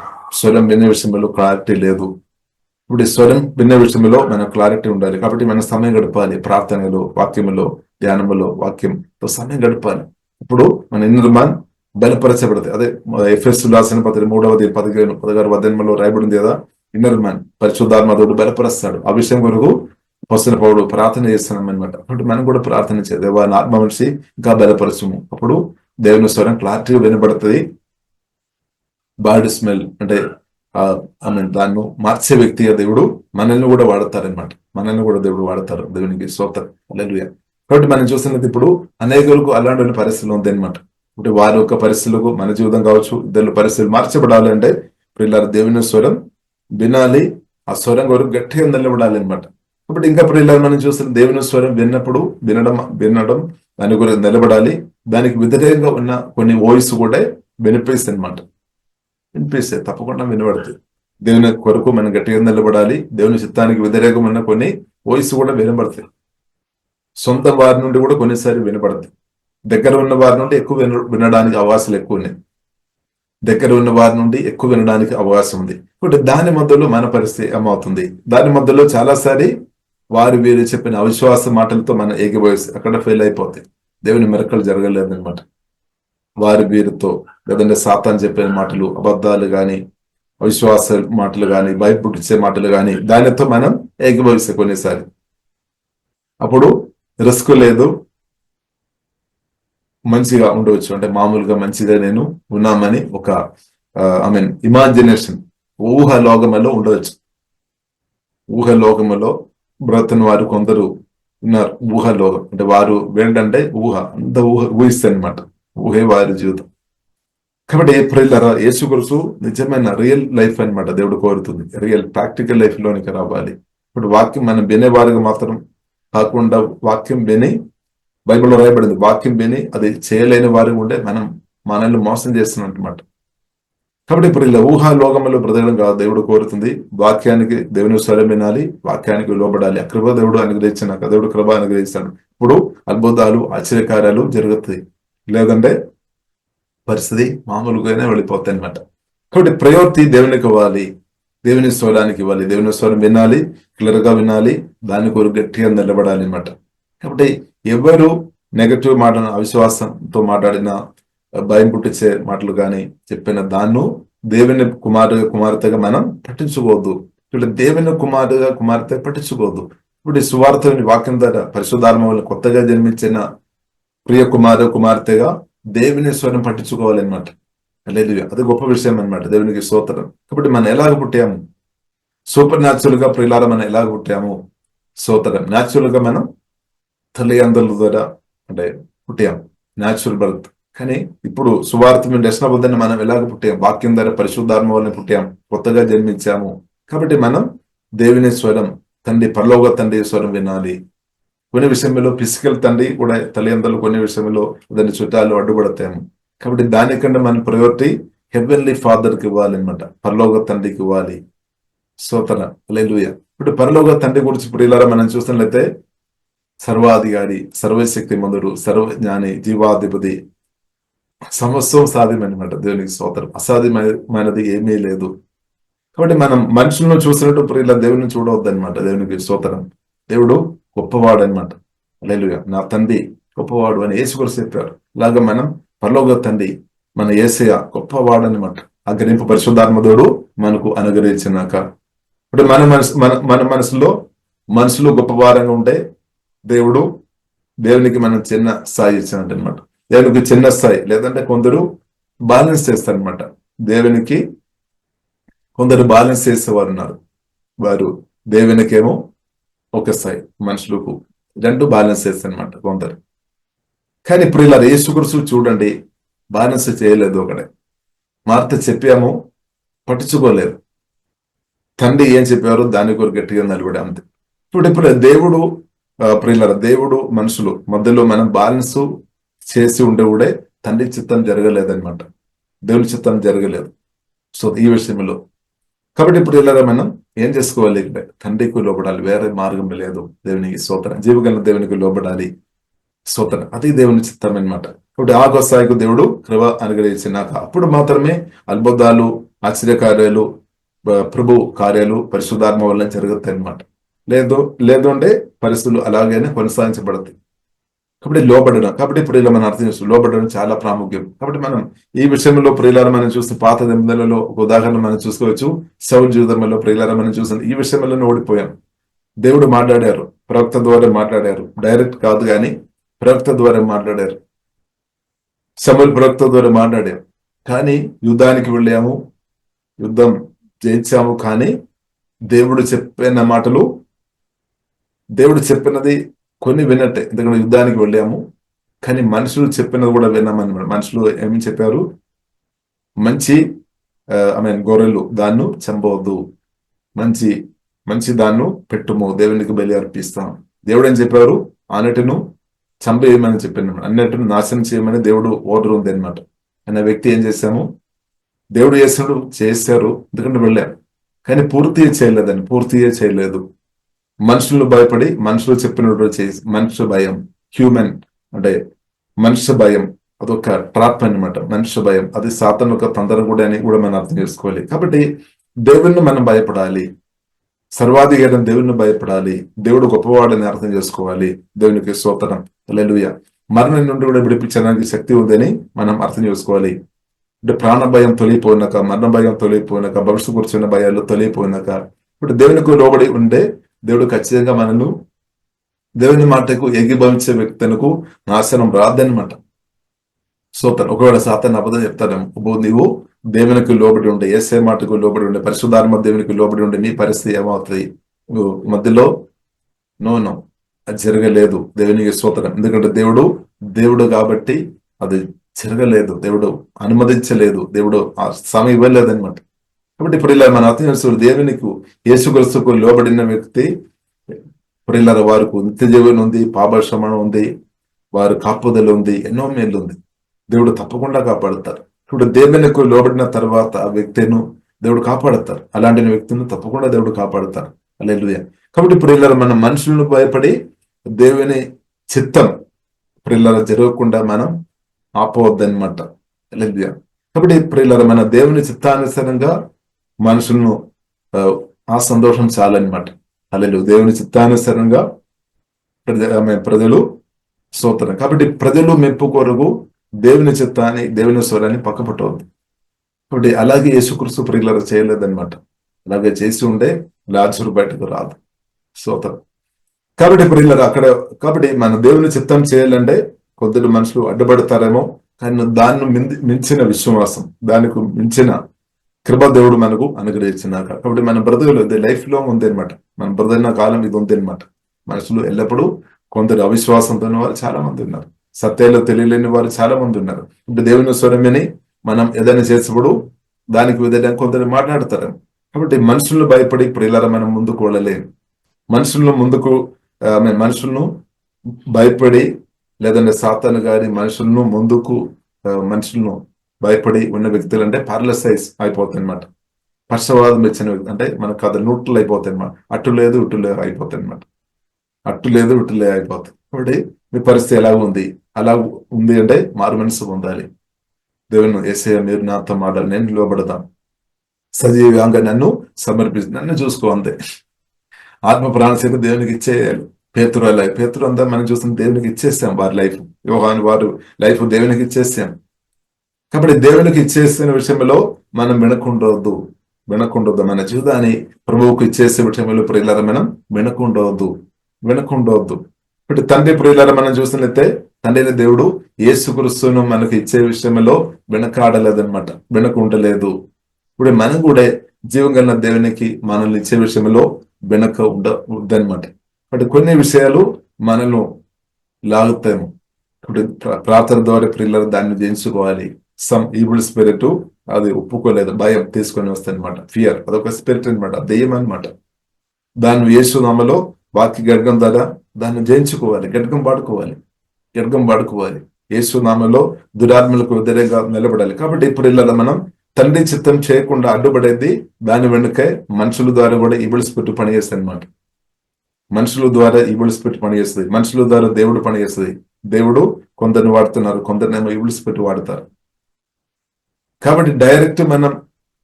Speaker 1: ఇప్పుడు ఈ స్వరం వినే విషయంలో మనకు క్లారిటీ ఉండాలి. కాబట్టి మనం సమయం గడపాలి, ప్రార్థనలో, వాక్యములో, ధ్యానములో, వాక్యంతో సమయం గడపాలి. ఇప్పుడు మన ఇన్నర్ మ్యాన్ బలపరచబడతాయి. అదే ఎఫెసు రాసిన 3:15-16 రాయబడింది కదా, ఇన్నర్ మ్యాన్ పరిశుద్ధాత్మడు బలపరుస్తాడు. ఆ విషయం కొరకు అపోస్తలుడైన పౌలు ప్రార్థన చేస్తున్నాం అనమాట. కాబట్టి మనం కూడా ప్రార్థన చేద్దాం, దేవా నా ఆత్మ మనిషి ఇంకా బలపరచుము. అప్పుడు దేవుని స్వరం క్లారిటీగా వినబడుతుంది. బాడీ స్మెల్ అంటే దాన్ని మార్చే వ్యక్తిగా దేవుడు మనల్ని కూడా వాడతారనమాట. మనల్ని కూడా దేవుడు వాడతారు. దేవునికి స్తోత్రం, హల్లెలూయా. కాబట్టి మనం చూస్తున్నది ఇప్పుడు అనేకులకు అలాంటి పరిస్థితులు ఉంది అనమాట. అంటే వారి యొక్క పరిస్థితులకు మన జీవితం కావచ్చు, ఇద్దరు పరిస్థితులు మార్చబడాలి అంటే పిల్లలు దేవుని స్వరం వినాలి. ఆ స్వరం కొరకు గట్టిగా నిలబడాలి అనమాట. కాబట్టి ఇంకా పిల్లలు మనం చూస్తున్న దేవుని స్వరం విన్నప్పుడు వినడం దాని కొరకు నిలబడాలి. దానికి వ్యతిరేకంగా ఉన్న కొన్ని వాయిస్ కూడా వినిపిస్తాయి అనమాట. వినిపిస్తాయి, తప్పకుండా వినబడుతుంది. దేవుని కొరకు మనం గట్టిగా నిలబడాలి. దేవుని చిత్తానికి వ్యతిరేకం ఉన్న కొన్ని వాయిస్ కూడా వినబడతాయి. సొంత వారి నుండి కూడా కొన్నిసారి వినబడతాయి. దగ్గర ఉన్న వారి నుండి ఎక్కువ వినడానికి అవకాశాలు ఎక్కువ ఉన్నాయి. దగ్గర ఉన్న వారి నుండి ఎక్కువ వినడానికి అవకాశం ఉంది. ఇప్పుడు దాని మధ్యలో మన పరిస్థితి ఏమవుతుంది? దాని మధ్యలో చాలాసారి వారు వీరు చెప్పిన అవిశ్వాస మాటలతో మనం ఏకీభవిస్తే అక్కడ ఫెయిల్ అయిపోతాయి. దేవుని మెరకలు జరగలేదన్నమాట. వారి వీరితో లేదంటే సాతాను చెప్పిన మాటలు, అబద్ధాలు గాని, అవిశ్వాస మాటలు గాని, భయపుట్టించే మాటలు గాని, దానితో మనం ఏకీభవిస్తే కొన్నిసారి అప్పుడు రిస్క్ లేదు, మంచిగా ఉండవచ్చు. అంటే మామూలుగా మంచిగా నేను ఉన్నామని ఒక ఇమాజినేషన్, ఊహలోకములో ఉండవచ్చు. ఊహలోకములో బ్రతుని వారు కొందరు ఉన్నారు. ఊహలోకం అంటే వారు ఏంటంటే అంత ఊహిస్తే అనమాట. ఊహే వారి జీవితం. కాబట్టి ప్రియులారా, యేసు క్రీస్తు నిజమైన రియల్ లైఫ్ అన్నమాట దేవుడు కోరుతుంది. రియల్ ప్రాక్టికల్ లైఫ్ లోనికి రావాలి. ఇప్పుడు వాక్యం మనం వినేవారుగా మాత్రం కాకుండా, వాక్యం విని, బైబిల్లో రాయబడింది, వాక్యం విని అది చేయలేని వారు ఉండే మనల్ని మోసం చేస్తున్నట్టు అన్నమాట. కాబట్టి ఇప్పుడు ఇలా ఊహాలోకంలో బ్రతకడం కాదు దేవుడు కోరుతుంది. వాక్యానికి దేవుని స్వరం వినాలి, వాక్యానికి లోబడాలి. ఆ కృప దేవుడు అనుగ్రహించినాక దేవుడు కృప అనుగ్రహిస్తాడు. ఇప్పుడు అద్భుతాలు, ఆశ్చర్యకార్యాలు జరుగుతాయి. లేదంటే పరిస్థితి మామూలుగానే వెళ్ళిపోతాయి అనమాట. కాబట్టి ప్రయోరిటీ దేవునికి ఇవ్వాలి, దేవుని స్వరానికి ఇవ్వాలి. దేవుని స్వరం వినాలి, క్లియర్ గా వినాలి, దాని కొరకు గట్టిగా నిలబడాలి అనమాట. కాబట్టి ఎవరు నెగటివ్ మాటలు, అవిశ్వాసంతో మాట్లాడిన, భయం పుట్టించే మాటలు కానీ చెప్పిన దాన్ని దేవుని కుమార్తెగా మనం పట్టించుకోవద్దు. ఇప్పుడు దేవుని కుమార్తె పట్టించుకోవద్దు. ఇప్పుడు ఈ సువార్తని వాక్యం ద్వారా పరిశుద్ధాత్మ వల్ల కొత్తగా జన్మించిన ప్రియ కుమార్తెగా దేవుని స్వరం పట్టించుకోవాలన్నమాట. లేదు, అది గొప్ప విషయం అనమాట. దేవునికి స్తోత్రం. కాబట్టి మనం ఎలాగ పుట్టాము? సూపర్ న్యాచురల్ గా ప్రియులార మనం ఎలాగ పుట్టాము? స్తోత్రం. న్యాచురల్ గా మనం తల్లిదండ్రుల ద్వారా అంటే పుట్టాము, న్యాచురల్ బర్త్. కానీ ఇప్పుడు సువార్త మీద రచనబద్ధంగా మనం ఎలాగ పుట్టాం? వాక్యం ద్వారా పరిశుద్ధాత్మ వల్ల పుట్టాం, కొత్తగా జన్మించాము. కాబట్టి మనం దేవుని స్వరం, పరలోక తండ్రి స్వరం వినాలి. కొన్ని విషయంలో ఫిజికల్ తండ్రి కూడా తల్లిదండ్రులు కొన్ని విషయంలో దాని చుట్టాలు అడ్డుపడతాము. కాబట్టి దానికంటే మన ప్రయారిటీ హెవెన్లీ ఫాదర్ కి ఇవ్వాలి అనమాట, పరలోక తండ్రికి ఇవ్వాలి. స్తోత్రం, హల్లెలూయా. ఇప్పుడు పరలోక తండ్రి గురించి ప్రియులారా మనం చూసినట్లయితే సర్వాధికారి, సర్వశక్తి మందుడు, సర్వజ్ఞాని, జీవాధిపతి, సమస్తం సాధ్యమనమాట. దేవునికి స్తోత్రం. అసాధ్యమైనది ఏమీ లేదు. కాబట్టి మనం మనుషులను చూసినట్టు ప్రియుల దేవుని చూడవద్దనమాట. దేవునికి స్తోత్రం. దేవుడు గొప్పవాడు అనమాట. హల్లెలూయా. నా తండ్రి గొప్పవాడు అని యేసుక్రీస్తు చెప్పారు. ఇలాగా మనం పరలోక తండ్రి మన యేసయ్య గొప్పవాడు అనమాట. ఆ గ్రహింపు పరిశుద్ధాత్మ దేవుడు మనకు అనుగ్రహించినాక ఇప్పుడు మన మనసులో మనుషులు గొప్పవారంగా ఉంటే దేవునికి మనం చిన్న స్థాయి ఇచ్చినట్టు అనమాట. దేవునికి చిన్న స్థాయి, లేదంటే కొందరు బ్యాలెన్స్ చేస్తారనమాట. దేవునికి కొందరు బ్యాలెన్స్ చేసేవారు ఉన్నారు. వారు దేవునికేమో ఒక స్థాయి, మనుషులకు రెండు బ్యాలెన్స్ చేస్తారనమాట కొందరు. కానీ ఇప్పుడు ఇలా యేసుక్రీస్తు చూడండి, బ్యాలెన్స్ చేయలేదు. ఒకడే మార్త చెప్పాము, పట్టించుకోలేదు. తండ్రి ఏం చెప్పారో దాని కొరకు గట్టిగా నిలబడి అంతే. ఇప్పుడు దేవుడు ప్రియులారా, దేవుడు మనుషులు మధ్యలో మనం బ్యాలెన్స్ చేసి ఉండే కూడా తండ్రి చిత్తం జరగలేదన్నమాట. దేవుని చిత్తం జరగలేదు. సో ఈ విషయంలో కాబట్టి ఇప్పుడు ఇలా మనం ఏం చేసుకోవాలి? ఇక్కడ తండ్రికి లోబడాలి, వేరే మార్గం లేదు. దేవునికి స్తోత్రం. జీవగల దేవునికి లోబడాలి. స్తోత్రం. అది దేవుని చిత్తం అనమాట. ఇప్పుడు ఆగో స్థాయికి దేవుడు కృప అనుగ్రహించినాక అప్పుడు మాత్రమే అద్భుతాలు, ఆశ్చర్యకార్యాలు, ప్రభు కార్యాలు పరిశుద్ధాత్మ వల్ల జరుగుతాయి అనమాట. లేదు అంటే పరిస్థితులు అలాగైనా కొనసాగించబడతాయి. కాబట్టి లోబడడం. కాబట్టి ప్రియుల మనం అర్థం చేస్తాం, లోబడడం చాలా ప్రాముఖ్యం. కాబట్టి మనం ఈ విషయంలో ప్రియులారా మనం చూస్తే పాత నిబంధనలలో ఒక ఉదాహరణ మనం చూసుకోవచ్చు. సౌలు జీవితంలో ప్రియులారా మనం చూస్తాం, ఈ విషయంలోనే ఓడిపోయాం. దేవుడు మాట్లాడారు, ప్రవక్త ద్వారా మాట్లాడారు, డైరెక్ట్ కాదు కానీ ప్రవక్త ద్వారా మాట్లాడారు, సమూయేలు ప్రవక్త ద్వారా మాట్లాడారు. కానీ యుద్ధానికి వెళ్ళాము, యుద్ధం జయించాము. కానీ దేవుడు చెప్పిన మాటలు, దేవుడు చెప్పినది కొన్ని విన్నట్టే. ఎందుకంటే యుద్ధానికి వెళ్ళాము, కానీ మనుషులు చెప్పినది కూడా విన్నామన్నమాట. మనుషులు ఏమి చెప్పారు? మంచి గొర్రెలు దాన్ని చంపవద్దు, మంచి మంచి దాన్ని పెట్టుము, దేవునికి బలి అర్పిస్తాం. దేవుడు ఏం చెప్పారు? అన్నిటిను చంపేయమని చెప్పిన, అన్నిటిని నాశనం చేయమని దేవుడు ఆర్డర్ ఉంది అనమాట. అన్న వ్యక్తి ఏం చేశాము? దేవుడు చేశారు ఎందుకంటే వెళ్ళారు, కానీ పూర్తిగా చేయలేదని, పూర్తిగా చేయలేదు. మనుషులు భయపడి మనుషులు చెప్పినట్టు చేసి, మనుషు భయం, హ్యూమన్ అంటే మనుష్య భయం, అదొక ట్రాప్ అన్నమాట. మనుష్య భయం అది సాతాను యొక్క తంత్రం కూడా అని కూడా మనం అర్థం చేసుకోవాలి. కాబట్టి దేవుణ్ణి మనం భయపడాలి, సర్వాధికారం దేవుణ్ణి భయపడాలి, దేవుడు గొప్పవాడని అర్థం చేసుకోవాలి. దేవునికి స్తోత్రం, హల్లెలూయా. మరణం నుండి కూడా విడిపించడానికి శక్తి ఉందని మనం అర్థం చేసుకోవాలి. అంటే ప్రాణ భయం తొలిగిపోయినాక, మరణ భయం తొలిగిపోయినాక, భవిష్యత్తు కూర్చున్న భయాలు తొలిగిపోయినాక, ఇప్పుడు దేవునికి లోబడి ఉండే దేవుడు ఖచ్చితంగా మనను, దేవుని మాటకు ఏకీభవించే వ్యక్తులకు నాశనం రాదనమాట. స్తోత్రం. ఒకవేళ సాతాను అబద్ధం చెప్తాడేమో, నీవు దేవునికి లోబడి ఉండే, యేసే మాటకు లోబడి ఉండే, పరిశుద్ధాత్మ దేవునికి లోబడి ఉండే, నీ పరిస్థితి ఏమవుతుంది? నువ్వు మధ్యలో నో అది జరగలేదు. దేవునికి స్తోత్రం. ఎందుకంటే దేవుడు కాబట్టి అది జరగలేదు, దేవుడు అనుమతించలేదు, దేవుడు ఆ సమయం ఇవ్వలేదు అనమాట. కాబట్టి ఇప్పుడు ఇలా మన అర్థం చేస్తున్న దేవునికి, యేసుక్రీస్తుకు లోబడిన వ్యక్తి ప్రియులారా వారికి నిత్య జీవనం ఉంది, పాపక్షమాపణ ఉంది, వారి కాపుదల ఉంది, ఎన్నో మేలు ఉంది. దేవుడు తప్పకుండా కాపాడుతారు. ఇప్పుడు దేవునికి లోబడిన తర్వాత ఆ వ్యక్తిను దేవుడు కాపాడుతారు, అలాంటి వ్యక్తిని తప్పకుండా దేవుడు కాపాడుతారు. హల్లెలూయా. కాబట్టి ప్రియులారా మనం మనుషులను భయపడి దేవుని చిత్తం ప్రియులారా జరగకుండా మనం ఆపవద్దనమాట. హల్లెలూయా. కాబట్టి ప్రియులారా మన దేవుని చిత్తానుసారంగా మనుషులను ఆ సంతోషం చాలన్నమాట. హల్లెలూయా. దేవుని చిత్తానుసారంగా ప్రజలు స్తోత్రం. కాబట్టి ప్రజలు మెప్పు కొరకు దేవుని చిత్తాన్ని, దేవుని స్వరాన్ని పక్కపట్టవద్దు. కాబట్టి అలాగే యేసుక్రీస్తు ప్రియులారా చేయలేదన్నమాట. అలాగే చేసి ఉండే లాజరు బయటకు రాదు. స్తోత్రం. కాబట్టి ప్రియులారా కాబట్టి మన దేవుని చిత్తం చేయాలంటే కొద్దిగా మనుషులు అడ్డుపడతారేమో, కానీ దాన్ని మించిన విశ్వాసం, దానికి మించిన కృప దేవుడు మనకు అనుగ్రహించినాక. కాబట్టి మన బ్రతుకులు లైఫ్ లో ఉంది అనమాట. మన బ్రతున్న కాలం ఇది ఉంది అనమాట. మనుషులు ఎల్లప్పుడూ కొందరు అవిశ్వాసంతో ఉన్న వారు చాలా మంది ఉన్నారు, సత్యాలు తెలియలేని వారు చాలా మంది ఉన్నారు. ఇప్పుడు దేవుని స్వరమని మనం ఏదైనా చేసినప్పుడు దానికి విధంగా కొందరు మాట్లాడతారు. కాబట్టి మనుషులను భయపడి ప్రియులారా మనం ముందుకు వెళ్ళలేము. మనుషులను భయపడి, లేదంటే సాతాను గారి మనుషులను భయపడి ఉన్న వ్యక్తులు అంటే పారలైజ్ అయిపోతాయి అనమాట. పక్షవాదం ఇచ్చిన వ్యక్తి అంటే మనకు అది న్యూట్రల్ అయిపోతాయి అనమాట. అటు లేదు ఇటు లేదు అయిపోతాయి అనమాట. అటు లేదు ఇటు లేదు అయిపోతాయి. కాబట్టి మీ పరిస్థితి ఎలా ఉంది? అలా ఉంది అంటే మారు మనసు పొందాలి. దేవుని యేసయ్య మీరు నాతో మాట్లాడాలి, నేను లోబడతాను, సజీవంగా నన్ను సమర్పించి నన్ను చూసుకో అంతే. ఆత్మ ప్రాణశక్తి దేవునికి ఇచ్చేయాలి. పేతురు అంతా మనం చూస్తున్న దేవునికి ఇచ్చేస్తాం. వారి లైఫ్, యోహాను వారు లైఫ్ దేవునికి ఇచ్చేస్తాం. కాబట్టి దేవునికి ఇచ్చేసిన విషయంలో మనం వినకుండవద్దు. మన జీవితాన్ని ప్రభువుకు ఇచ్చేసే విషయంలో ప్రియులారా మనం వినకుండవద్దు. ఇప్పుడు తండ్రి ప్రియులారా మనం చూసినట్లయితే తండ్రిని దేవుడు యేసుక్రీస్తును మనకు ఇచ్చే విషయంలో వెనకాడలేదన్నమాట, వెనకుండలేదు. ఇప్పుడు మనం కూడా జీవం కలిగిన దేవునికి మనల్ని ఇచ్చే విషయంలో వెనక ఉండదన్నమాట. అంటే కొన్ని విషయాలు మనల్ని లాగుతాము. ఇప్పుడు ప్రార్థన ద్వారా ప్రియులారా దాన్ని జయించుకోవాలి. సమ్ ఈవిల్ స్పిరిట్ అది ఒప్పుకోలేదు, భయం తీసుకొని వస్తాయి అనమాట. ఫియర్ అదొక స్పిరిట్ అనమాట, దెయ్యం అనమాట. దాన్ని యేసునామములో వాక్య గడ్గం ద్వారా దాన్ని జయించుకోవాలి, గడ్గం పాడుకోవాలి. యేసునామములో దురాత్మలకు వ్యతిరేకంగా నిలబడాలి. కాబట్టి ఇప్పుడు ఇలా మనం తండ్రి చిత్తం చేయకుండా అడ్డుపడేది దాని వెనుకే మనుషుల ద్వారా కూడా ఈవిల్ స్పిరిట్ పనిచేస్తుంది అనమాట. మనుషుల ద్వారా ఈవిల్ స్పిరిట్ పనిచేస్తుంది, మనుషుల ద్వారా దేవుడు పనిచేస్తుంది. దేవుడు కొందరిని వాడుతున్నారు, కొందరినేమో ఈవిల్ స్పిరిట్ వాడతారు. కాబట్టి డైరెక్ట్ మనం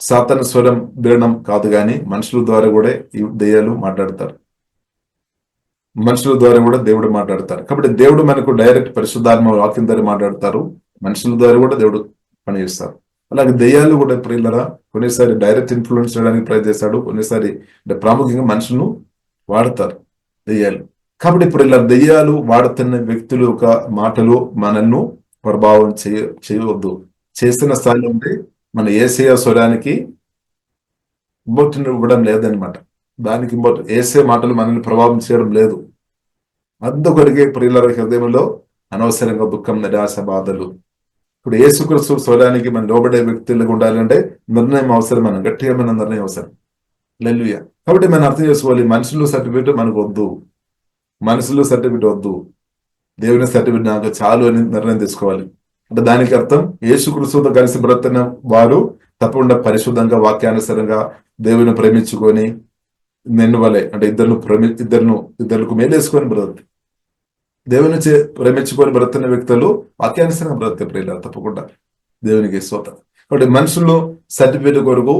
Speaker 1: సాతాను స్వరం వినడం కాదు, కానీ మనుషుల ద్వారా కూడా ఈ దెయ్యాలు మాట్లాడతారు. మనుషుల ద్వారా కూడా దేవుడు మాట్లాడతారు. కాబట్టి దేవుడు మనకు డైరెక్ట్ పరిశుద్ధాత్మ వాక్యం ద్వారా మాట్లాడతారు, మనుషుల ద్వారా కూడా దేవుడు పనిచేస్తారు. అలాగే దెయ్యాలు కూడా ప్రియులరా కొన్నిసారి డైరెక్ట్ ఇన్ఫ్లుయెన్స్ చేయడానికి ప్రయత్నిస్తాడు, కొన్నిసారి అంటే ప్రాముఖ్యంగా మనుషులను వాడతారు దెయ్యాలు. కాబట్టి ఇప్పుడు ఇలా దెయ్యాలు వాడుతున్న వ్యక్తుల యొక్క మాటలు మనల్ని ప్రభావం చేయవద్దు. చేస్తున్న స్థాయిలో ఉంటే మన యేసయ్య స్వరానికి ఇంపార్టెంట్ ఇవ్వడం లేదనమాట. దానికి ఇంపార్టెంట్ ఏసే మాటలు మనల్ని ప్రభావం చేయడం లేదు. అందుకొరిగే ప్రియుల హృదయంలో అనవసరంగా దుఃఖం, నిరాశ, బాధలు. ఇప్పుడు యేసుక్రీస్తు స్వరానికి మనం లోబడే వ్యక్తులుగా ఉండాలంటే నిర్ణయం అవసరం, మనం గట్టిగా మన నిర్ణయం అవసరం. హల్లెలూయా. కాబట్టి మనం అర్థం చేసుకోవాలి, మనుషులు సర్టిఫికేట్ మనకు వద్దు, మనుషులు సర్టిఫికేట్ వద్దు, దేవుని సర్టిఫికేట్ నాకు చాలు అని నిర్ణయం తీసుకోవాలి. అంటే దానికి అర్థం యేసుక్రీస్తుతో కలిసి బ్రతున్న వారు తప్పకుండా పరిశుద్ధంగా వాక్యానుసారంగా దేవుని ప్రేమించుకొని నిన్ను వలె అంటే ఇద్దరుకు మేలేసుకొని బ్రతుకు, దేవుని ప్రేమించుకొని బ్రతున్న వ్యక్తులు వాక్యానుసారంగా బ్రతుకు ప్రియులారా తప్పకుండా దేవునికి స్తోత్రం. కాబట్టి మనుషులు సర్టిఫికేట్ కొరకు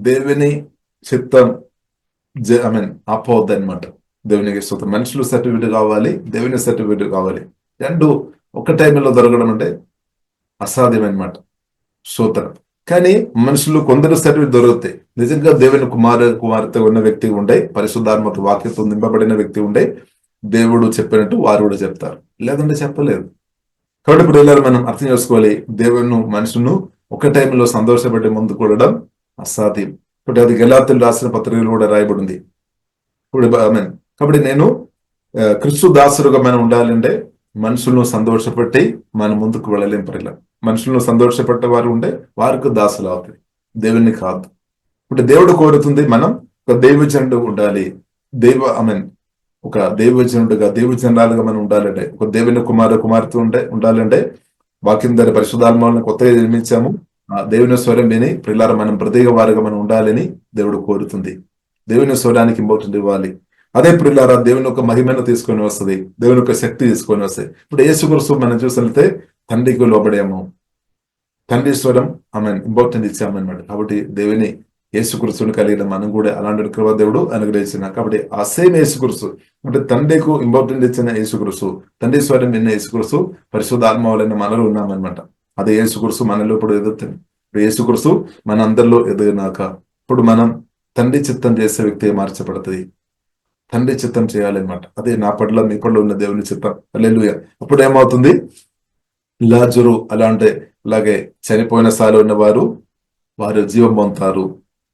Speaker 1: దేవుని చిత్తం ఆపోవద్దు అనమాట. దేవునికి స్తోత్రం. మనుషులు సర్టిఫికేట్ కావాలి, దేవుని సర్టిఫికేట్ కావాలి. రెండు ఒక టైంలో దొరకడం అంటే అసాధ్యం అనమాట. స్తోత్రం. కానీ మనుషులు కొందరు సర్టిఫికేట్ దొరుకుతాయి. నిజంగా దేవుని కుమార్తె ఉన్న వ్యక్తి ఉండే, పరిశుద్ధాత్మతో వాక్యంతో నింపబడిన వ్యక్తి ఉండే, దేవుడు చెప్పినట్టు వారు కూడా చెప్తారు, లేదంటే చెప్పలేదు. కాబట్టి ఇప్పుడు ಎಲ್ಲರೂ మనం అర్థం చేసుకోవాలి, దేవుని మనుషులను ఒక టైంలో సంతోషపెట్టి ముందుకు కూడడం అసాధ్యం. ఇప్పుడు అది గలాతీయులు రాసిన పత్రికలు కూడా రాయబడింది. ఇప్పుడు కాబట్టి నేను క్రీస్తు దాసులుగా మనం ఉండాలంటే మనుషులను సంతోషపెట్టి మనం ముందుకు వెళ్ళలేం. పరిలా మనుషులను సంతోషపెట్టే వారు ఉంటే వారికి దాసులు అవుతుంది, దేవుని కాదు. ఇప్పుడు దేవుడు కోరుతుంది మనం ఒక దైవజనుడు ఉండాలి, ఒక దైవజనుడుగా దైవజనాలుగా మనం ఉండాలంటే, ఒక దేవుని కుమార్తె ఉండాలంటే వాక్యం ద్వారా పరిశుద్ధాత్మను కొత్తగా నిర్మించాము. ఆ దేవుని స్వరం విని పిల్లల మనం ప్రత్యేక వారిగా మనం ఉండాలని దేవుడు కోరుతుంది. దేవుని స్వరానికి ఇంపార్టెంట్ ఇవ్వాలి. అదే పిల్లారా దేవుని యొక్క మహిమను తీసుకొని వస్తుంది, దేవుని యొక్క శక్తి తీసుకొని వస్తాయి. ఇప్పుడు యేసుక్రీస్తు మనం చూసితే తండ్రికి లోబడాము, తండ్రి స్వరం ఇంపార్టెంట్ ఇచ్చామన్నమాట. కాబట్టి దేవుని యేసుక్రీస్తుని కలిగిన మనం కూడా అలాంటి కృప దేవుడు అనుగ్రహించిన. కాబట్టి ఆ సేమ్ యేసుక్రీస్తు అంటే తండ్రికి ఇంపార్టెంట్ ఇచ్చిన యేసుక్రీస్తు, తండ్రి స్వరం విన్న యేసుక్రీస్తు, పరిశుద్ధాత్మ వలన మనలో ఉన్నామన్నమాట. అదే యేసుక్రీస్తు మనలో ఇప్పుడు ఎదుగుతుంది. ఇప్పుడు యేసుక్రీస్తు మన అందరిలో ఎదిగినాక ఇప్పుడు మనం తండ్రి చిత్తం చేసే వ్యక్తి మార్చబడుతుంది. తండ్రి చిత్తం చేయాలన్నమాట. అదే నా పట్ల మీ పట్ల ఉన్న దేవుని చిత్తం. హల్లెలూయా. అప్పుడు ఏమవుతుంది, లాజరు అలాగే చనిపోయిన స్థాయిలో ఉన్న వారు జీవం పొందుతారు,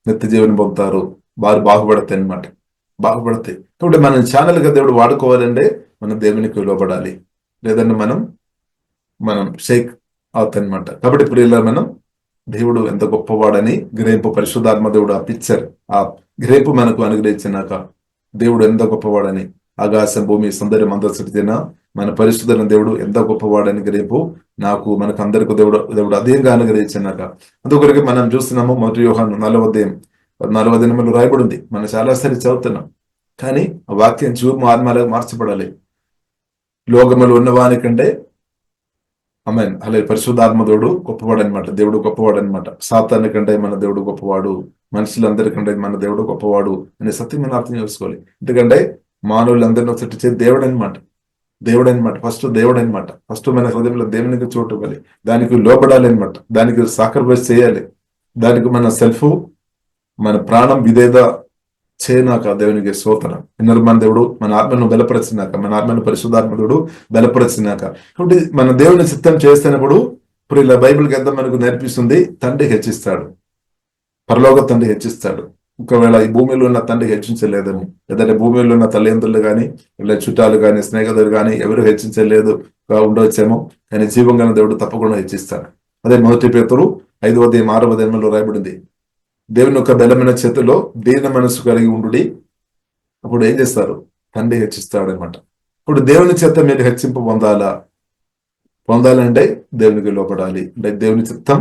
Speaker 1: నిత్య జీవనం పొందుతారు, వారు బాగుపడతాయి అనమాట. బాగుపడతాయి. కాబట్టి మనం ఛానల్ గా దేవుడు వాడుకోవాలంటే మనం దేవునికి లోబడాలి, లేదంటే మనం షేక్ అవుతాయి అనమాట. కాబట్టి ఇప్పుడు ఇలా మనం దేవుడు ఎంత గొప్పవాడని గ్రహింపు పరిశుద్ధాత్మ దేవుడు ఆ పిక్చర్, ఆ గ్రహింపు మనకు అనుగ్రహించినాక దేవుడు ఎంత గొప్పవాడని, ఆకాశం భూమి సౌందర్యం అంతా సృష్టించిన మన పరిశుద్ధమైన దేవుడు ఎంత గొప్పవాడని గ్రహింపు మనకు అందరికీ దేవుడు అధికంగా అనుగ్రహించినాక అందుకొరకు మనం చూస్తున్నాము. మొదటి యోహాను 4:14 రాయబడి ఉంది. మనం చాలాసారి చదువుతున్నాం, కానీ ఆ వాక్యం చూపు ఆత్మలాగా మార్చబడాలి. లోకములు ఉన్నవాని కంటే అలాగే పరిశుద్ధాత్మ దేవుడు గొప్పవాడు అనమాట. దేవుడు గొప్పవాడు అనమాట. సాతాని కంటే మన దేవుడు గొప్పవాడు, మనుషులందరికంటే మన దేవుడు గొప్పవాడు అనే సత్యం మనం అర్థం చేసుకోవాలి. ఎందుకంటే మానవులందరినీ సృష్టించే దేవుడు అనమాట. ఫస్ట్ దేవుడు అనమాట. ఫస్ట్ మన హృదయంలో దేవునికి చోటు ఇవ్వాలి, దానికి లోపడాలి అనమాట, దానికి సాక్రిఫైస్ చేయాలి, దానికి మన ప్రాణం విధేయత చేయనాక దేవునికి స్తోత్రం. మన దేవుడు మన ఆత్మను బలపరిచినాక, మన ఆత్మను పరిశుద్ధాత్మ దేవుడు బలపరిచినాక, కాబట్టి మన దేవుని చిత్తం చేస్తున్నప్పుడు ఇప్పుడు ఇలా బైబిల్ గ్రంథం మనకు నేర్పిస్తుంది, తండ్రి హెచ్చిస్తాడు, పరలోక తండ్రి హెచ్చిస్తాడు. ఒకవేళ ఈ భూమిలో ఉన్న తండ్రి హెచ్చించలేదేమో, లేదంటే భూమిలో ఉన్న తల్లిదండ్రులు కానీ, ఇలా చుట్టాలు కానీ, స్నేహితులు కానీ ఎవరు హెచ్చించలేదు ఉండవచ్చేమో, కానీ జీవంగా దేవుడు తప్పకుండా హెచ్చిస్తాడు. అదే మొదటి పేతురు 5:6 రాయబడింది, దేవుని యొక్క బలమైన చేతిలో దీన మనసు కలిగి ఉండుడి, అప్పుడు ఏం చేస్తారు, తండ్రి హెచ్చిస్తాడు అనమాట. ఇప్పుడు దేవుని చేత మీరు హెచ్చింపు పొందాలంటే దేవునికి లోపడాలి, అంటే దేవుని చిత్తం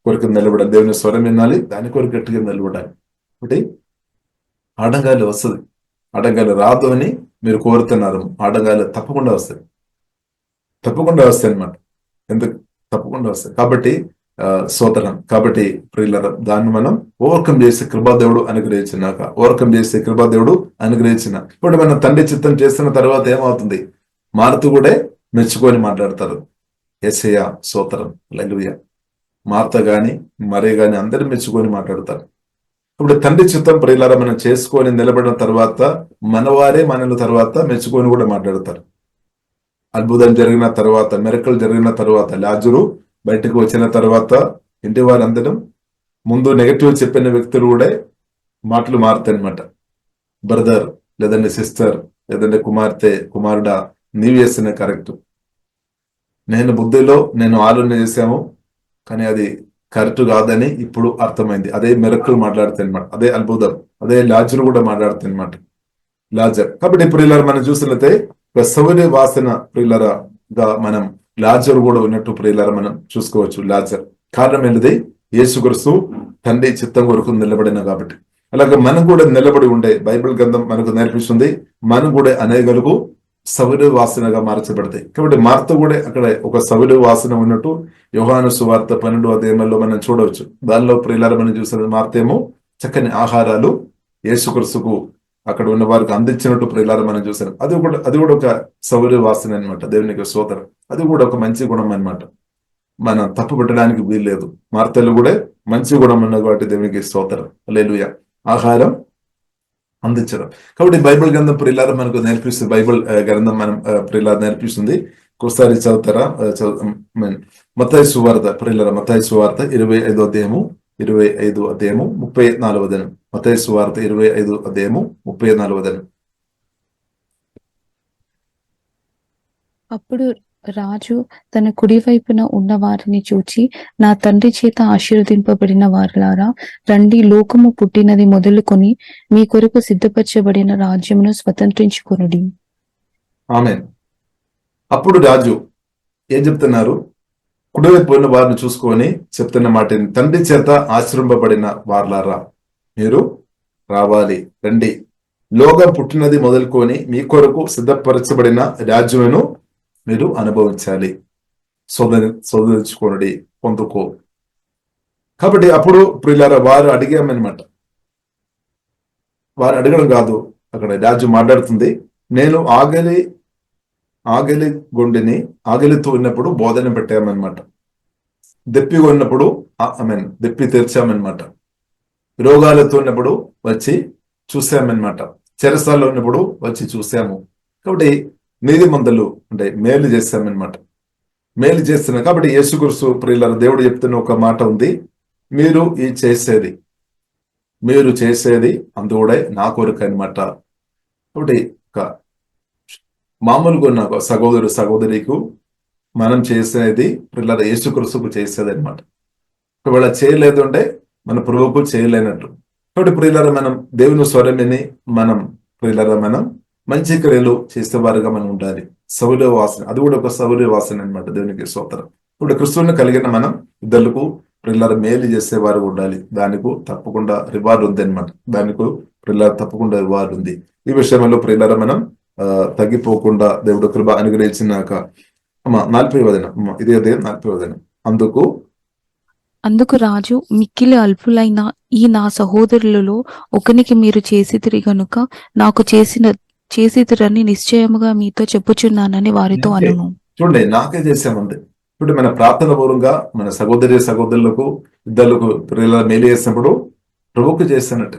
Speaker 1: కొరకు నిలబడాలి, దేవుని స్వరం వినాలి, దాని కొరకు గట్టిగా నిలబడాలి. ఒకటి ఆటంకాలు వస్తుంది, ఆటంకాలు రాదు అని మీరు కోరుతున్నారు, ఆటంకాలు తప్పకుండా వస్తాయి అనమాట. ఎందుకు తప్పకుండా వస్తాయి. కాబట్టి సోదరం. కాబట్టి ప్రియులారా, దాన్ని మనం ఓవర్కమ్ చేసే కృపాదేవుడు అనుగ్రహించినాక, ఓవర్కమ్ చేసే కృపాదేవుడు అనుగ్రహించిన ఇప్పుడు మనం తండ్రి చిత్తం చేస్తున్న తర్వాత ఏమవుతుంది? మారుతూ కూడా మెచ్చుకొని మాట్లాడతారు. యేసయ్య సోదరం, హల్లెలూయా. మార్త గాని మరే గాని అందరూ మెచ్చుకొని మాట్లాడతారు. ఇప్పుడు తండ్రి చిత్తం ప్రియులారా మనం చేసుకొని నిలబడిన తర్వాత మనవారే మనల తర్వాత మెచ్చుకొని కూడా మాట్లాడతారు. అద్భుతం జరిగిన తర్వాత, మిరకల్ జరిగిన తర్వాత, లాజరు బయటకు వచ్చిన తర్వాత ఇంటి వారందరూ ముందు నెగటివ్ చెప్పిన వ్యక్తులు కూడా మాటలు మారుతాయి అనమాట. బ్రదర్, లేదంటే సిస్టర్, లేదంటే కుమార్తె, కుమారుడా, నీవు చేసిన కరెక్ట్, నేను బుద్ధిలో నేను ఆలోచన చేశాము కానీ అది కరెక్ట్ కాదని ఇప్పుడు అర్థమైంది. అదే మిరకల్ మాట్లాడుతాయి అనమాట. అదే అద్భుతం. అదే లాజరు కూడా మాట్లాడుతాయి అనమాట. లాజర్. కాబట్టి ప్రియులారా మనం చూసినట్లయితే సౌర్య వాసన ప్రియులరగా మనం లాజర్ కూడా ఉన్నట్టు ప్రియులారా మనం చూసుకోవచ్చు. లాజర్ కారణం ఏంటిది? యేసుక్రీస్తు తండ్రి చిత్తం కొరకు నిలబడిన కాబట్టి. అలాగే మనం కూడా నిలబడి ఉండే బైబిల్ గ్రంథం మనకు నేర్పిస్తుంది. మనం కూడా అనేకులకు సౌర్య వాసనగా మార్చబడతాయి. కాబట్టి మార్త కూడా అక్కడ ఒక సౌర్య వాసన ఉన్నట్టు యోహాను సువార్త 12వ అధ్యాయంలో మనం చూడవచ్చు. దానిలో ప్రియులారా మనం చూసిన మార్త ఏమో చక్కని ఆహారాలు యేసుక్రీస్తుకు అక్కడ ఉన్న వారికి అందించినట్టు ప్రియులారా మనం చూసాం. అది కూడా ఒక సౌర్య వాసన అనమాట. దేవునికి స్తోత్రం. అది కూడా ఒక మంచి గుణం అనమాట. మనం తప్పు పెట్టడానికి వీల్లేదు. మార్తలు కూడా మంచి గుణం ఉన్న కాబట్టి దేవునికి స్తోత్రం, హల్లెలూయా. ఆహారం అందించడం. కాబట్టి బైబిల్ గ్రంథం ప్రియులారా మనకు నేర్పిస్తుంది. బైబిల్ గ్రంథం మనం ప్రియులారా నేర్పిస్తుంది. ఒకసారి చదువుతారా? మత్తయి సువార్త ప్రియులారా, మత్తయి సువార్త 25వ అధ్యాయము 34వ వచనం. మత్తయి సువార్త 25వ అధ్యాయము 34వ వచనం.
Speaker 2: అప్పుడు రాజు తన కుడివైపున ఉన్న వారిని చూచి, నా తండ్రి చేత ఆశీర్వదింపబడిన వారులారా, రండి, లోకము పుట్టినది మొదలుకొని మీ కొరకు సిద్ధపరచబడిన రాజ్యమును స్వతంత్రించుకొనుడి.
Speaker 1: ఆమేన్. అప్పుడు రాజు ఏం చెప్తున్నారు? కుడివైపు ఉన్న వారిని చూసుకొని చెప్తున్న మాట, తండ్రి చేత ఆశ్రయింపబడిన వారులారా, మీరు రావాలి, రండి, లోకం పుట్టినది మొదలుకొని మీ కొరకు సిద్ధపరచబడిన రాజ్యమును మీరు అనుభవించాలి, శోధించుకోండి, పొందుకో. కాబట్టి అప్పుడు ప్రియులారా వారు అడిగామన్నమాట. వారు అడగడం కాదు, అక్కడ రాజు మాట్లాడుతుంది. నేను ఆకలి గుండెని ఆకలితో ఉన్నప్పుడు బోధన పెట్టామన్నమాట. దెప్పిగా ఉన్నప్పుడు దెప్పి తెరిచామన్నమాట. రోగాలతో ఉన్నప్పుడు వచ్చి చూసామన్నమాట. చెరసాల్లో ఉన్నప్పుడు వచ్చి చూసాము. కాబట్టి నీతిమంతులు అంటే మేలు చేశామన్నమాట. మేలు చేస్తున్నా కాబట్టి యేసుక్రీస్తు ప్రియులారా దేవుడు చెప్తున్న ఒక మాట ఉంది. మీరు చేసేది అందుడే నా కొరకు అనమాట. కాబట్టి మామూలుగా ఉన్న సహోదరికి మనం చేసేది ప్రియులారా యేసుక్రీస్తుకు చేసేది అనమాట. ఒకవేళ చేయలేదు అంటే మన ప్రభువుకు చేయలేనట్టు. కాబట్టి ప్రియులారా మనం దేవుని స్వరం విని మనం ప్రియులారా మనం మంచి క్రియలు చేసేవారుగా మనం ఉండాలి. సౌర్య వాసన, అది కూడా ఒక సౌర్య వాసన అనమాట. దేవునికి స్తోత్రం. ఇప్పుడు క్రిస్తువుని కలిగిన మనం ఇద్దరులకు ప్రియులారా మేలు చేసేవారు ఉండాలి. దానికి తప్పకుండా రివార్డ్ ఉంది అనమాట. దానికి ప్రియులారా తప్పకుండా రివార్డ్ ఉంది. ఈ విషయంలో ప్రియులారా మనం తగ్గిపోకుండా దేవుడు కృప అనుగ్రహించినాక 40వ వచనం, ఇదే 40వ వచనం.
Speaker 2: అందుకు రాజు, మిక్కిలి అల్పులైన ఈ నా సహోదరులలో ఒకనికి మీరు చేసితిరి గనుక నాకు చేసితిరని నిశ్చయముగా మీతో చెప్పుచున్నానని వారితో అనును.
Speaker 1: చూడండి, నాకే చేసామంది. ఇప్పుడు మన ప్రార్థన పూర్వంగా మన సహోదరులకు ఇద్దరులకు ప్రియులారా మేలు చేసినప్పుడు ప్రభువుకు చేస్తున్నట్టు.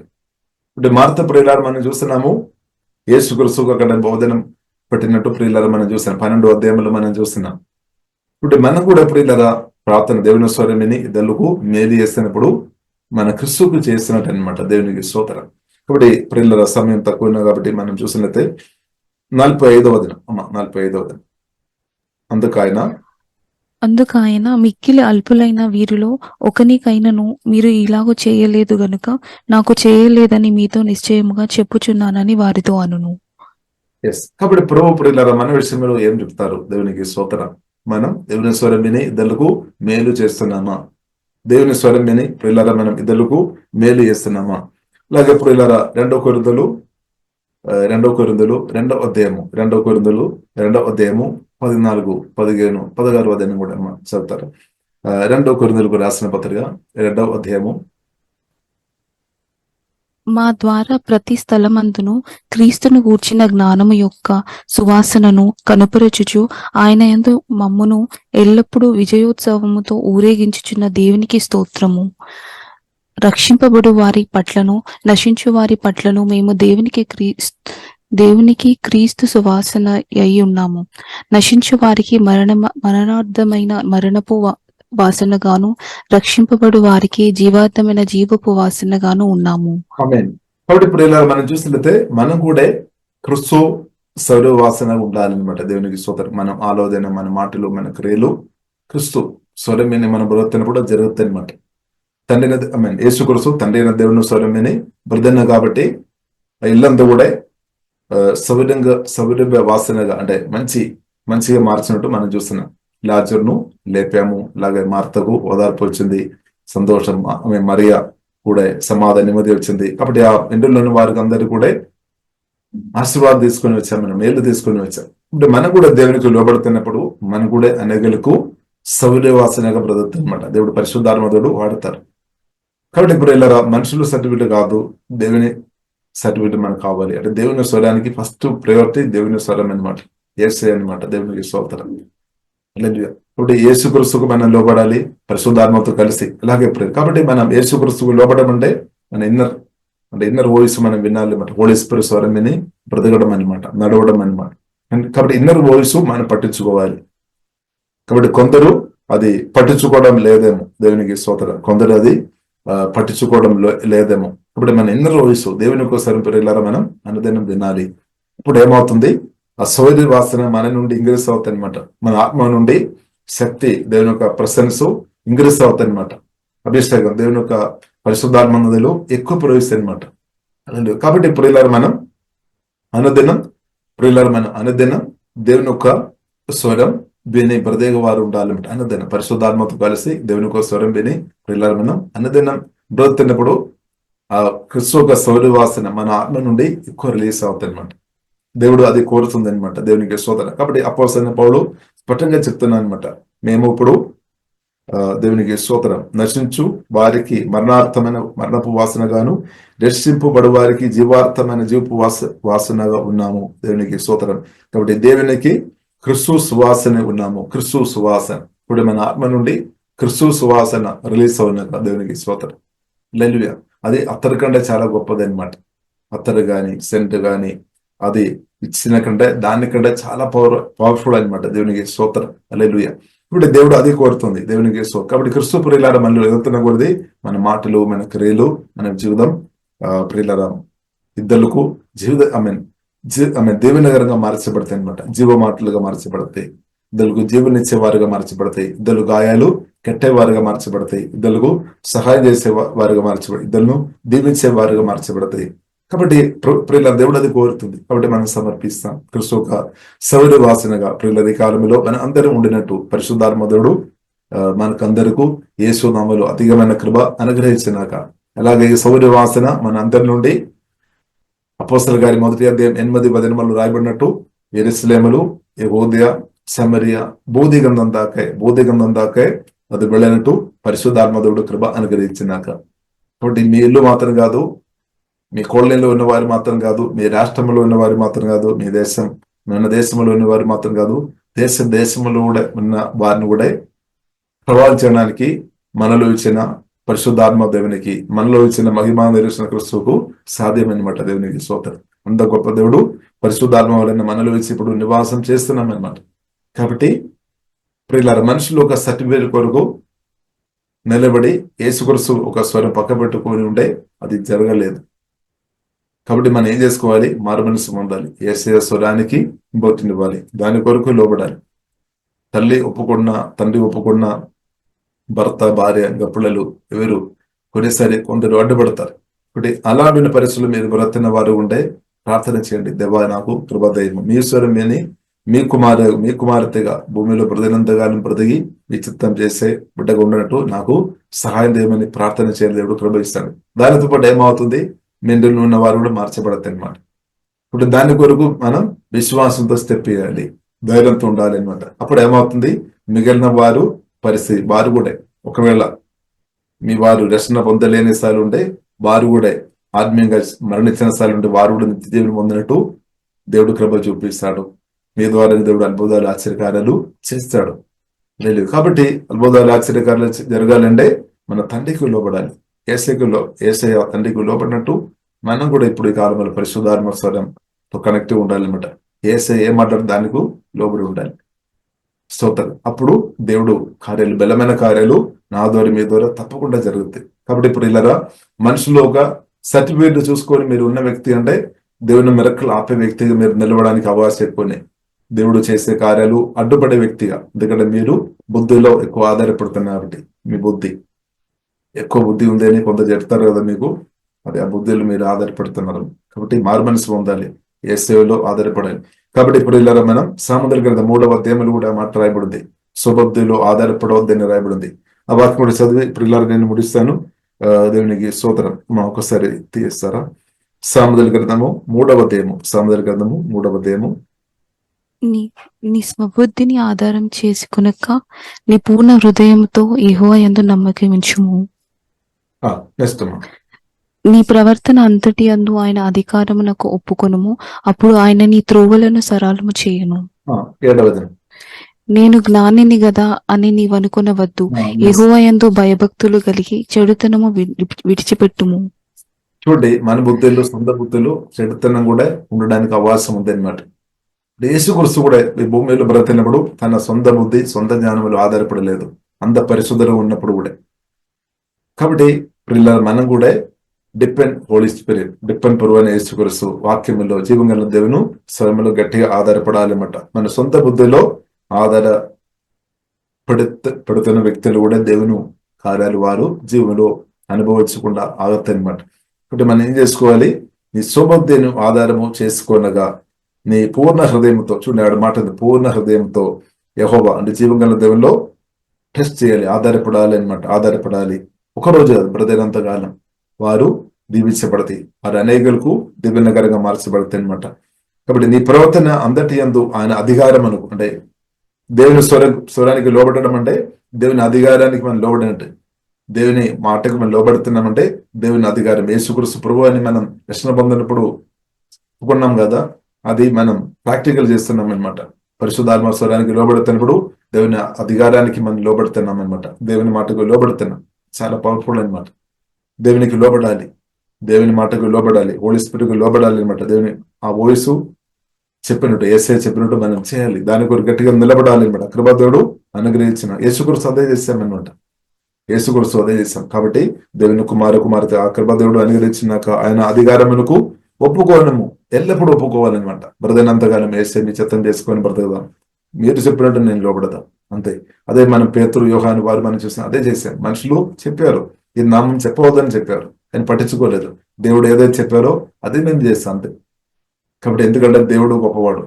Speaker 1: ఇప్పుడు మార్త ప్రియులారా మనం చూస్తున్నాము. యేసుక్రీస్తుకు అక్కడ బోధనం పెట్టినట్టు ప్రియులారా మనం చూస్తున్నాం. 12వ అధ్యాయంలో మనం చూస్తున్నాం. ఇప్పుడు మనం కూడా ప్రియులారా ప్రార్థన దేవుని స్వరం విని ఇద్దరులకు మేలు చేస్తున్నప్పుడు మన క్రిస్తుకు చేస్తున్నట్టు అనమాట. దేవునికి స్తోత్రం. కాబట్టి ప్రియులారా సమయం తక్కువ ఉన్నా కాబట్టి మనం చూసినట్లయితే 45వ వచనం. 45వ వచనం.
Speaker 2: అందుకాయన మిక్కిలి అల్పులైన వీరిలో ఒకనికైనను మీరు ఇలాగూ చేయలేదు గనుక నాకు చేయలేదని మీతో నిశ్చయముగా చెప్పుచున్నానని వారితో అనును.
Speaker 1: కాబట్టి ప్రభు ప్రియులారా మన విషయంలో ఏం చెప్తారు? దేవునికి స్తోత్రం. మనం దేవుని స్వరం విని ఇద్దరులకు మేలు చేస్తున్నామా? దేవుని స్వరం విని ప్రియులారా మనం ఇద్దరులకు మేలు చేస్తున్నామా? అలాగే ప్రియులారా 2 కొరింథీయులు 2వ అధ్యాయము 14, 15, 16 వచనం కూడా చదువుతారు. రెండో కొరింథీయులకు రాసిన పత్రిక 2వ అధ్యాయము.
Speaker 2: మా ద్వారా ప్రతి స్థలమందును క్రీస్తును గూర్చిన జ్ఞానము యొక్క సువాసనను కనుపరచుచు ఆయన యందు మమ్మును ఎల్లప్పుడూ విజయోత్సవముతో ఊరేగించుచున్న దేవునికి స్తోత్రము. రక్షింపబడు వారి పట్లను నశించు వారి పట్లను మేము దేవునికి క్రీస్తు సువాసన అయి ఉన్నాము. నశించు వారికి మరణార్థమైన మరణపు వాసనగాను, రక్షింపబడు వారికి జీవార్థమైన జీవపు వాసనగాను ఉన్నాము.
Speaker 1: ఆమేన్. కాబట్టి ఇప్పుడు ఇలా మనం చూసినట్లయితే మనం కూడా క్రిస్తు సౌర వాసన ఉండాలన్నమాట. దేవునికి స్తోత్రం. మనం ఆలోచన, మన మాటలు, మన క్రియలు క్రిస్తు స్వరమేని మనం బ్రతుకుతున్నప్పుడు జరుగుతాయి అనమాట. తండ్రి మీన్ యేసు క్రీస్తు తండ్రి అయిన దేవుని స్వరమేని బ్రదన్న కాబట్టి ఇల్లంతా కూడా సౌరభ్య వాసనగా అంటే మంచిగా మార్చినట్టు మనం చూస్తున్నాం. లాజరును లేపాము, అలాగే మార్తకు ఓదార్పు వచ్చింది, సంతోషం, ఆమె మరియా కూడా సమాధానం, నెమ్మది వచ్చింది. కాబట్టి ఆ ఇంటిలోని వారికి అందరికీ కూడా ఆశీర్వాదం తీసుకొని వచ్చాం, మనం మేలు తీసుకొని వచ్చాం. ఇప్పుడు మనం కూడా దేవునికి లోబడుతున్నప్పుడు మనం కూడా అనేకులకు సౌర్యవాసనగా బ్రతుకుతాం అనమాట. దేవుడు పరిశుద్ధాత్మధుడు వాడతారు. కాబట్టి ఇప్పుడు ఇలా మనుషులు సర్టిఫికేట్ కాదు, దేవుని సర్టిఫికేట్ మనకు కావాలి. అంటే దేవుని స్వరానికి ఫస్ట్ ప్రయారిటీ దేవుని స్వరం అనమాట, యేసే అనమాట. దేవునికి స్తోత్రం. ఇప్పుడు యేసుక్రీస్తుకు మనం లోబడాలి పరిశుద్ధాత్మతో కలిసి. అలాగే కాబట్టి మనం యేసుక్రీస్తుకు లోబడడం అంటే మన ఇన్నర్ వాయిస్ మనం వినాలి అనమాట. హోలీ స్పిరిట్ స్వరం విని బ్రతకడం అనమాట, నడవడం అనమాట. కాబట్టి ఇన్నర్ వాయిస్ మనం పట్టించుకోవాలి. కాబట్టి కొందరు అది పట్టించుకోవడం లేదేమో, దేవునికి స్తోత్రం. కొందరు అది పట్టించుకోవడం లేదేమో. ఇప్పుడు మన ఇన్నర్ వాయిస్ దేవుని కోసం పిల్లల మనం అనుదినం వినాలి. ఇప్పుడు ఏమవుతుంది, ఆ సౌర్య వాసన మన నుండి ఇంగ్రీస్ అవుతాయి అనమాట. మన ఆత్మ నుండి శక్తి, దేవుని యొక్క ప్రశంస ఇంగ్రీస్ అవుతాయి అనమాట. అభిషేకం దేవుని యొక్క పరిశుద్ధాత్మ నదులు ఎక్కువ ప్రవేశిస్తాయి అనమాట. కాబట్టి ప్రియులారా మనం అనుదినం దేవుని యొక్క స్వరం విని బ్రదేగ వారు ఉండాలంటే అనుదినం పరిశుద్ధాత్మతో కలిసి దేవుని యొక్క స్వరం విని ప్రియులారా మనం అనుదినం బ్రతుకుతున్నప్పుడు ఆ క్రిస్తు యొక్క సౌర్య వాసన మన ఆత్మ నుండి ఎక్కువ రిలీజ్ అవుతాయి అనమాట. దేవుడు అది కోరుతుంది అనమాట. దేవునికి స్తోత్రం. కాబట్టి అపోస్తలుడైన పౌలు స్పష్టంగా చెప్తున్నాను అనమాట, మేము ఇప్పుడు దేవునికి స్తోత్రం, నశించు వారికి మరణపు వాసనగాను, రక్షింపబడు వారికి జీవార్థమైన జీవపు వాసనగా ఉన్నాము. దేవునికి స్తోత్రం. కాబట్టి దేవునికి క్రిస్తు సువాసన ఉన్నాము. క్రిస్తు సువాసన ఇప్పుడు మన ఆత్మ నుండి క్రిస్తు సువాసన రిలీజ్ అవునాక దేవునికి స్తోత్రం. హల్లెలూయా. అది అత్తరు కంటే చాలా గొప్పది అనమాట. అత్తరు గాని సెంట్ గాని అది ఇచ్చిన కంటే దానికంటే చాలా పవర్ఫుల్ అనమాట. దేవునికి స్తోత్రం. హల్లెలూయా. ఇప్పుడు దేవుడు అది కోరుతుంది, దేవునికి స్తోత్రం. కాబట్టి క్రిస్తు ప్రియులారా మనలో ఎదుగుతున్న కొద్ది మన మాటలు, మన క్రియలు, మన జీవితం ప్రియులారా ఇద్దరులకు దేవుని నగరంగా మార్చబడతాయి అనమాట. జీవ మాటలుగా మార్చబడతాయి, ఇద్దరుకు జీవనిచ్చే వారుగా మార్చబడతాయి, ఇద్దరు గాయాలు కట్టేవారుగా మార్చబడతాయి, ఇద్దరుకు సహాయం చేసే వారుగా మార్చబడతాయి, ఇద్దరును దీవించే వారుగా మార్చబడతాయి. కాబట్టి ప్రియుల దేవుడు అది కోరుతుంది. కాబట్టి మనం సమర్పిస్తాం క్రిస్తు ఒక సౌర్య వాసనగా. ప్రియులది కాలంలో మన అందరం ఉండినట్టు పరిశుద్ధాత్మధుడు మనకందరకు యేసు నామములో అధికమైన కృప అనుగ్రహించినాక, అలాగే ఈ సౌర్య వాసన మన అందరి నుండి అపోస్తలుల గారి 1వ అధ్యాయం 8-10 రాయబడినట్టు యెరూషలేములు, యెహూదియ, సమరియా, బూదిగంధం దాకే అది వెళ్ళినట్టు పరిశుద్ధాత్మధుడు కృప అనుగ్రహించినాక. కాబట్టి మీ ఇల్లు మాత్రం కాదు, మీ కోళ్ళలో ఉన్న వారు మాత్రం కాదు, మీ రాష్ట్రంలో ఉన్న వారు మాత్రం కాదు, మన దేశంలో ఉన్న వారు మాత్రం కాదు, దేశంలో కూడా ఉన్న వారిని కూడా ప్రభావం చేయడానికి మనలో ఇచ్చిన పరిశుద్ధాత్మ దేవునికి, మనలో ఇచ్చిన మహిమా నిరీక్షణ క్రిస్తుకు సాధ్యమన్నమాట. దేవునికి స్తోత్రం. అంత గొప్ప దేవుడు పరిశుద్ధాత్మ వలన మనలో ఇచ్చి ఇప్పుడు నివాసం చేస్తున్నాం అన్నమాట. కాబట్టి ప్రియులారా మనుషులు ఒక సర్టిఫికేట్ కొరకు నిలబడి యేసుక్రీస్తు ఒక స్వరం పక్క పెట్టుకొని ఉంటే అది జరగలేదు. కాబట్టి మనం ఏం చేసుకోవాలి, మారుమనసు పొందాలి, యేసయ్య స్వరానికి ఇంపార్టెంట్ ఇవ్వాలి, దాని కొరకు లోబడాలి. తల్లి ఒప్పుకున్న, తండ్రి ఒప్పుకున్న, భర్త భార్య పిల్లలు ఎవరు కొన్నిసారి కొందరు అడ్డుపడతారు. కాబట్టి అలాంటి పరిస్థితులు మీరు బ్రతున్న వారు ఉంటే ప్రార్థన చేయండి, దేవా నాకు కృపదయము, మీ స్వరం విని మీ కుమార్తెగా భూమిలో బ్రతినంతగానం బ్రతికి మీ చిత్తం చేసే బిడ్డగా ఉండనట్టు నాకు సహాయం చేయమని ప్రార్థన చేయాలి. దేవుడు కృప ఇస్తాడు. దానితో పాటు ఏమవుతుంది, మెండులు ఉన్న వారు కూడా మార్చబడతాయి అనమాట. ఇప్పుడు దాని కొరకు మనం విశ్వాసంతో స్టెప్ వేయాలి, ధైర్యంతో ఉండాలి అనమాట. అప్పుడు ఏమవుతుంది, మిగిలిన వారు పరిస్థితి. వారు కూడా ఒకవేళ మీ వారు రక్షణ పొందలేని స్థాయిలో ఉంటే వారు కూడా ఆత్మీయంగా మరణించిన స్థాయిలో ఉంటే వారు కూడా నిత్య జీవనం పొందినట్టు దేవుడు కృప చూపిస్తాడు. మీ ద్వారా దేవుడు అద్భుతాలు ఆశ్చర్యకార్యాలు చేస్తాడు. లేదు కాబట్టి అద్భుతాలు ఆశ్చర్యకార్యాలు జరగాలంటే మన తండ్రికి లోబడాలి. ఏసయ్య తండ్రికి లోబడినట్టు మనం కూడా ఇప్పుడు ఈ కాలంలో పరిశుద్ధాత్మ స్వరంతో కనెక్టివ్ ఉండాలన్నమాట. ఏసయ్య ఏం మాట్లాడు దానికి లోబడి ఉండాలి. స్తోత్రం. అప్పుడు దేవుడు కార్యాలు, బలమైన కార్యాలు నా ద్వారా మీ ద్వారా తప్పకుండా జరుగుతాయి. కాబట్టి ఇప్పుడు ఇలా మనుషులు ఒక సర్టిఫికేట్ చూసుకొని మీరు ఉన్న వ్యక్తి అంటే దేవుని మెరకలు ఆపే వ్యక్తిగా మీరు నిలవడానికి అవకాశం ఎక్కువనే. దేవుడు చేసే కార్యాలు అడ్డుపడే వ్యక్తిగా, ఎందుకంటే మీరు బుద్ధిలో ఎక్కువ ఆధారపడుతున్నారు కాబట్టి మీ బుద్ధి ఎక్కువ బుద్ధి ఉంది అని కొంత చెప్తారు కదా మీకు, అది ఆ బుద్ధిలో మీరు ఆధారపడుతున్నారు. కాబట్టి మారు మనసు పొందాలి, ఏ సేవలో ఆధారపడాలి. కాబట్టి ఇప్పుడు ఇలా మనం సాముద్ర గ్రంథం 3వ అధ్యాయంలో కూడా మాట రాయబడింది, స్వబుద్ధిలో ఆధారపడవద్దని రాయబడింది. ఆ వాక్యం కూడా చదివి ఇప్పుడు ఇలా నేను ముడిస్తాను. దేవునికి స్తోత్రం. మా ఒకసారి తీస్తారా? సాముద్ర గ్రంథము 3వ అధ్యాయము, సాముద్ర గ్రంథము 3వ అధ్యాయము.
Speaker 2: నీ స్వబుద్ధిని ఆధారం చేసుకునక నీ పూర్ణ హృదయంతో యెహోవా యందు నమ్మకం ఉంచుము.
Speaker 1: నెక్స్ట్
Speaker 2: నీ ప్రవర్తన అంతటి యందు ఆయన అధికారమునకు ఒప్పుకొనుము, అప్పుడు ఆయన నీ త్రోవలను సరళము చేయును.
Speaker 1: 7వ
Speaker 2: నేను జ్ఞానిని గదా అని నీవనుకొనవద్దు, యెహోవా యందు భయభక్తులు కలిగి చెడుతనము విడిచిపెట్టుము.
Speaker 1: చూడండి, మన బుద్ధులు, సొంత బుద్ధులు, చెడుతనం కూడా ఉండడానికి అవకాశం ఉంది అన్నమాట. యేసుక్రీస్తు కూడా ఈ భూమిలో బ్రతికినప్పుడు తన సొంత బుద్ధి, సొంత జ్ఞానములు ఆధారపడలేదు, అంత పరిశుద్ధంగా ఉన్నప్పుడు కూడా. కాబట్టి మనం కూడా డిపెండ్ హోలీ స్పిరిట్, డిపెండ్ పురువైన యేసుక్రీస్తు వాక్యములో జీవంగల దేవుని స్వరములో గట్టిగా ఆధారపడాలన్నమాట. మన సొంత బుద్ధిలో ఆధారపడుతున్న వ్యక్తులు కూడా దేవుని కార్యాలు వారు జీవంలో అనుభవించకుండా ఆగుతాయి అన్నమాట. కాబట్టి మనం ఏం చేసుకోవాలి? నీ స్వబుద్ధిని ఆధారము చేసుకోనగా నీ పూర్ణ హృదయంతో, చూడండి మాట, పూర్ణ హృదయంతో యెహోవా అంటే జీవంగల దేవుల్లో టెస్ట్ చేయాలి, ఆధారపడాలి అన్నమాట. ఆధారపడాలి. ఒకరోజు బ్రదరంత కాలం వారు దీవించబడతాయి, వారు అనేకులకు దివ్యనగరంగా మార్చబడతాయి అన్నమాట. కాబట్టి నీ ప్రవర్తన అందటి యందు ఆయన అధికారం అనుకు, అంటే దేవుని స్వరానికి లోబడడం అంటే దేవుని అధికారానికి మనం లోబడినట్టు. దేవుని మాటకు మనం లోబడుతున్నామంటే దేవుని అధికారం. యేసుక్రీస్తు ప్రభువు అని మనం రక్షణ పొందినప్పుడు ఒప్పుకున్నాం కదా, అది మనం ప్రాక్టికల్ చేస్తున్నాం అనమాట. పరిశుద్ధాత్మ స్వరానికి లోబడుతున్నప్పుడు దేవుని అధికారానికి మనం లోబడుతున్నాం అనమాట. దేవుని మాటకు లోబడుతున్నాం, చాలా పవర్ఫుల్ అనమాట. దేవునికి లోబడాలి, దేవుని మాటకు లోబడాలి, హోలీ స్పిరిట్కు లోబడాలి అనమాట. దేవుని ఆ వాయిస్ చెప్పినట్టు, యేసయ్య చెప్పినట్టు మనం చేయాలి, దాని కొరకు గట్టిగా నిలబడాలి అనమాట. కృపాదేవుడు అనుగ్రహించిన యేసుక్రీస్తు అదే చేశామన్నమాట. యేసుక్రీస్తు అదే చేశాం. కాబట్టి దేవుని కుమార్తె ఆ కృపాదేవుడు అనుగ్రహించినాక ఆయన అధికారమునకు ఒప్పుకోనము, ఎల్లప్పుడూ ఒప్పుకోవాలన్నమాట. బ్రదనంతకాలం యేసయ్యని చిత్తం చేసుకొని బ్రతకదాం, మీరు చెప్పినట్టు నేను లోబడదాం, అంతే. అదే మనం పేతురు, యోహాను వారు మనం చూసిన అదే చేశాం. మనుషులు చెప్పారు, ఈ నామం చెప్పవద్దని చెప్పారు, కానీ పట్టించుకోలేదు. దేవుడు ఏదైతే చెప్పారో అదే మేము చేస్తాం, అంతే. కాబట్టి ఎందుకంటే దేవుడు గొప్పవాడు.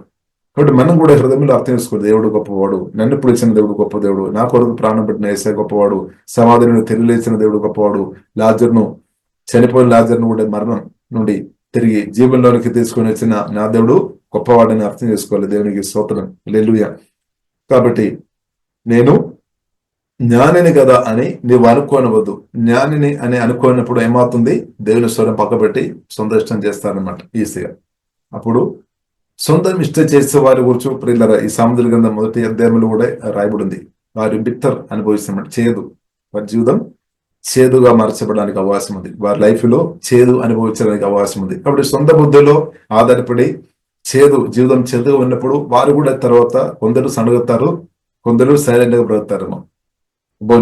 Speaker 1: కాబట్టి మనం కూడా హృదయంలో అర్థం చేసుకోవాలి, దేవుడు గొప్పవాడు, నన్ను పిలిచిన దేవుడు గొప్ప దేవుడు, నా కొరకు ప్రాణం పెట్టిన యేసయ్య గొప్పవాడు, సమాధిని తెలియలేచిన దేవుడు గొప్పవాడు, చనిపోయిన లాజర్ను కూడా మరణం నుండి తిరిగి జీవంలోనికి తీసుకొని వచ్చిన నా దేవుడు గొప్పవాడని అర్థం చేసుకోవాలి. దేవునికి స్తోత్రం, హల్లెలూయా. కాబట్టి నేను జ్ఞానిని కదా అని నీవు అనుకోనవద్దు. జ్ఞానిని అని అనుకోనప్పుడు ఏమవుతుంది? దేవుని స్వరం పక్కబెట్టి సొంత ఇష్టం చేస్తారనమాట ఈజీగా. అప్పుడు సొంతం ఇష్టం చేసే వారి గురించి ప్రియులారా ఈ సాముద్ర గ్రంథం 1వ అధ్యాయంలో కూడా రాయబడింది. వారి బిత్తర్ అనుభవిస్తున్నమాట, చేదు, వారి జీవితం చేదుగా మార్చబడడానికి అవకాశం ఉంది, వారి లైఫ్ లో చేదు అనుభవించడానికి అవకాశం ఉంది. కాబట్టి సొంత బుద్ధిలో ఆధారపడి జీవితం చేదుగా ఉన్నప్పుడు వారు కూడా తర్వాత కొందరు సణుగుతారు, కొందరు సైలెంట్ గా బ్రతుకుతారేమో.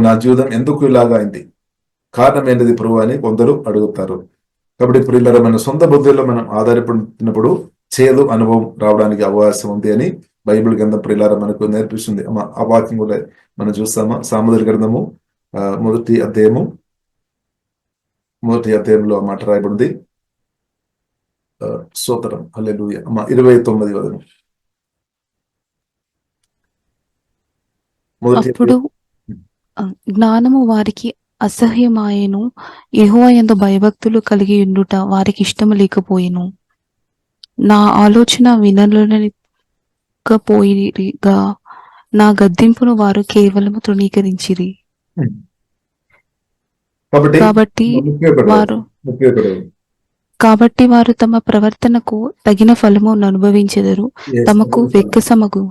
Speaker 1: నా జీవితం ఎందుకు ఇలాగా అయింది, కారణం ఏంటిది ప్రభు అని కొందరు అడుగుతారు. కాబట్టి ఇప్పుడు ఇలా మన సొంత బుద్ధిలో మనం ఆధారపడినప్పుడు చేదు అనుభవం రావడానికి అవకాశం ఉంది అని బైబిల్ గ్రంథం ప్రియులార మనకు నేర్పిస్తుంది. ఆ వాక్యం కూడా మనం చూస్తామా? సాముద్ర గ్రంథము 1వ అధ్యాయంలో మాట రాయబడింది. స్తోత్రం, హల్లెలూయా. 29వ వచనం.
Speaker 2: అప్పుడు జ్ఞానము వారికి అసహ్యమాయెను, యెహోవా యందు భయభక్తులు కలిగి ఉండుట వారికి ఇష్టము లేకపోయెను. నా ఆలోచన వినలేకపోయిరిగా, నా గద్దింపును వారు కేవలము తృణీకరించిరి.
Speaker 1: కాబట్టి
Speaker 2: కాబట్టి
Speaker 1: 31
Speaker 2: వారు
Speaker 1: 31
Speaker 2: కాబట్టి వారు తమ ప్రవర్తనకు తగిన ఫలమును అనుభవించెదరు,
Speaker 1: Yes,
Speaker 2: తమకు వెక్కసమగు.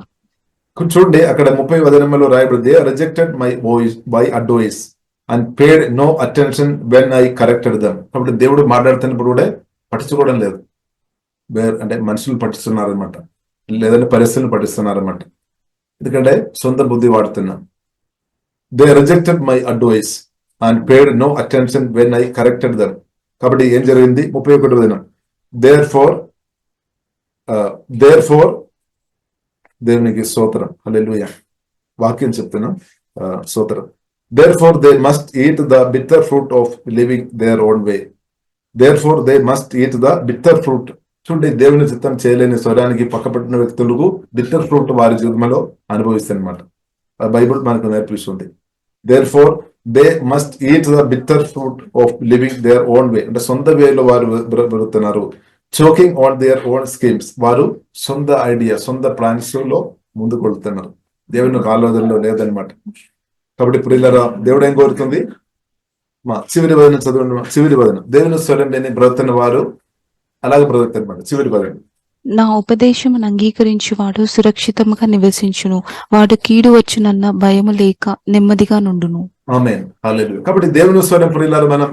Speaker 1: చూడండి అక్కడ 30 వచనంలో రాయబడింది, rejected my voice by advice and paid no attention when I corrected them. కాబట్టి దేవుడు మాట్లాడుతున్నప్పుడు కూడా పట్టించుకోవడం లేదు. అంటే మనుషులు పట్టిస్తున్నారనమాట, లేదంటే పరిస్థితులను పట్టిస్తున్నారనమాట. ఎందుకంటే సొంత బుద్ధి వాడుతున్నా. They rejected my advice and paid no attention when I corrected them. కాబట్టి ఏం జరిగింది? 31 దినం, దేర్ ఫోర్ దేవునికి స్తోత్రం, హల్లెలూయా. వాక్యం చెప్తున్నా, స్తోత్రం. Therefore they must eat the bitter fruit of living their own way. Therefore they must eat the bitter fruit. చూడండి, దేవుని చిత్తం చేయలేని స్వరానికి పక్కపట్టిన వ్యక్తులకు బిట్టర్ ఫ్రూట్ వారి జీవితంలో అనుభవిస్తారనమాట. బైబుల్ మనకు నేర్పిస్తుంది. Therefore they must eat the bitter fruit of living their own way. అంటే సొంత వేలో వారు బ్రతుకుతున్నారు. Choking on their own schemes. వారు సొంత ఐడియా, సొంత ప్లాన్స్ లో ముందుకు వెళ్తున్నారు, దేవుని ఆలోచనలో లేదనమాట. కాబట్టి ప్రియులారా, దేవుడు ఏం కోరుతుంది? మా చివరి వదన చదవండి. చివరి వదన, దేవుని స్వరం లేని బ్రతుకుతున్న వారు అలాగే బ్రతుకుతారనమాట. చివరి వదన,
Speaker 2: నా ఉపదేశమును అంగీకరించువాడు సురక్షితముగా నివసించును, వాడు కీడు వచ్చునన్న భయము లేక నెమ్మదిగా నుండును.
Speaker 1: ఆమేన్, హల్లెలూయా. కాబట్టి దేవుని స్వరం ప్రియులారా మనం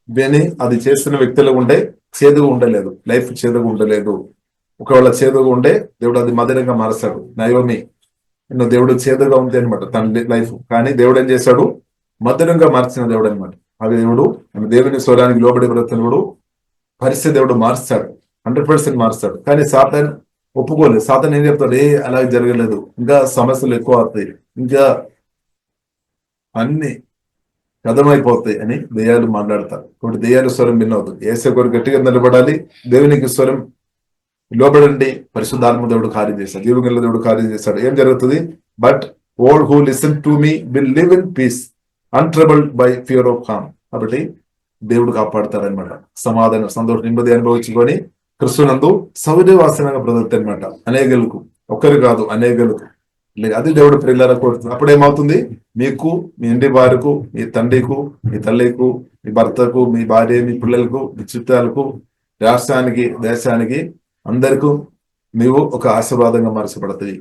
Speaker 1: విని అది చేస్తున్న వ్యక్తులు ఉండే చేదుగా ఉండలేదు, లైఫ్ చేదుగా ఉండలేదు. ఒకవేళ చేదుగా ఉండే దేవుడు అది మధురంగా మారుస్తాడు. నయోమి దేవుడు చేదుగా ఉంది అనమాట తన లైఫ్, కానీ దేవుడు ఏం చేశాడు? మధురంగా మార్చిన దేవుడు అనమాట. అది దేవుడు, దేవుని స్వరానికి లోబడి బ్రతుకుడు పరిస్థితి దేవుడు మారుస్తాడు, 100% మారుస్తాడు. కానీ సాతాన్ ఒప్పుకోలేదు. సాతాన్ ఏం చెప్తాడు? అలా జరగలేదు, ఇంకా సమస్యలు ఎక్కువ అవుతాయి, ఇంకా అన్ని కథమైపోతాయి అని దెయ్యాలు మాట్లాడతారు. కాబట్టి దెయ్యాలు స్వరం వినవద్దు. యేసు కొరకు గట్టిగా నిలబడాలి. దేవునికి స్వరం లోబడండి. పరిశుద్ధాత్మ దేవుడు కార్యం చేశాడు, జీవగల దేవుడు కార్యం చేశాడు. ఏం జరుగుతుంది? But all who listen to me will live in peace untroubled by fear of harm. కాబట్టి దేవుడు కాపాడుతాడనమాట. సమాధానం, సంతోషం, నెమ్మది అనుభవించుకొని క్రిస్తునందు సౌజన్యవాసనంగా బ్రతుకుతాయి అనమాట. అనేకులకు, ఒక్కరు కాదు అనేకులకు. అది దేవుడు ప్రియులారా కోరుతుంది. అప్పుడు ఏమవుతుంది? మీకు, మీ ఇంటి వారికి, మీ తండ్రికి, మీ తల్లికు, మీ భర్తకు, మీ భార్య, మీ పిల్లలకు, మీ చుట్టాలకు, రాష్ట్రానికి, దేశానికి, అందరికీ నీవు ఒక ఆశీర్వాదంగా మార్చబడతాయి.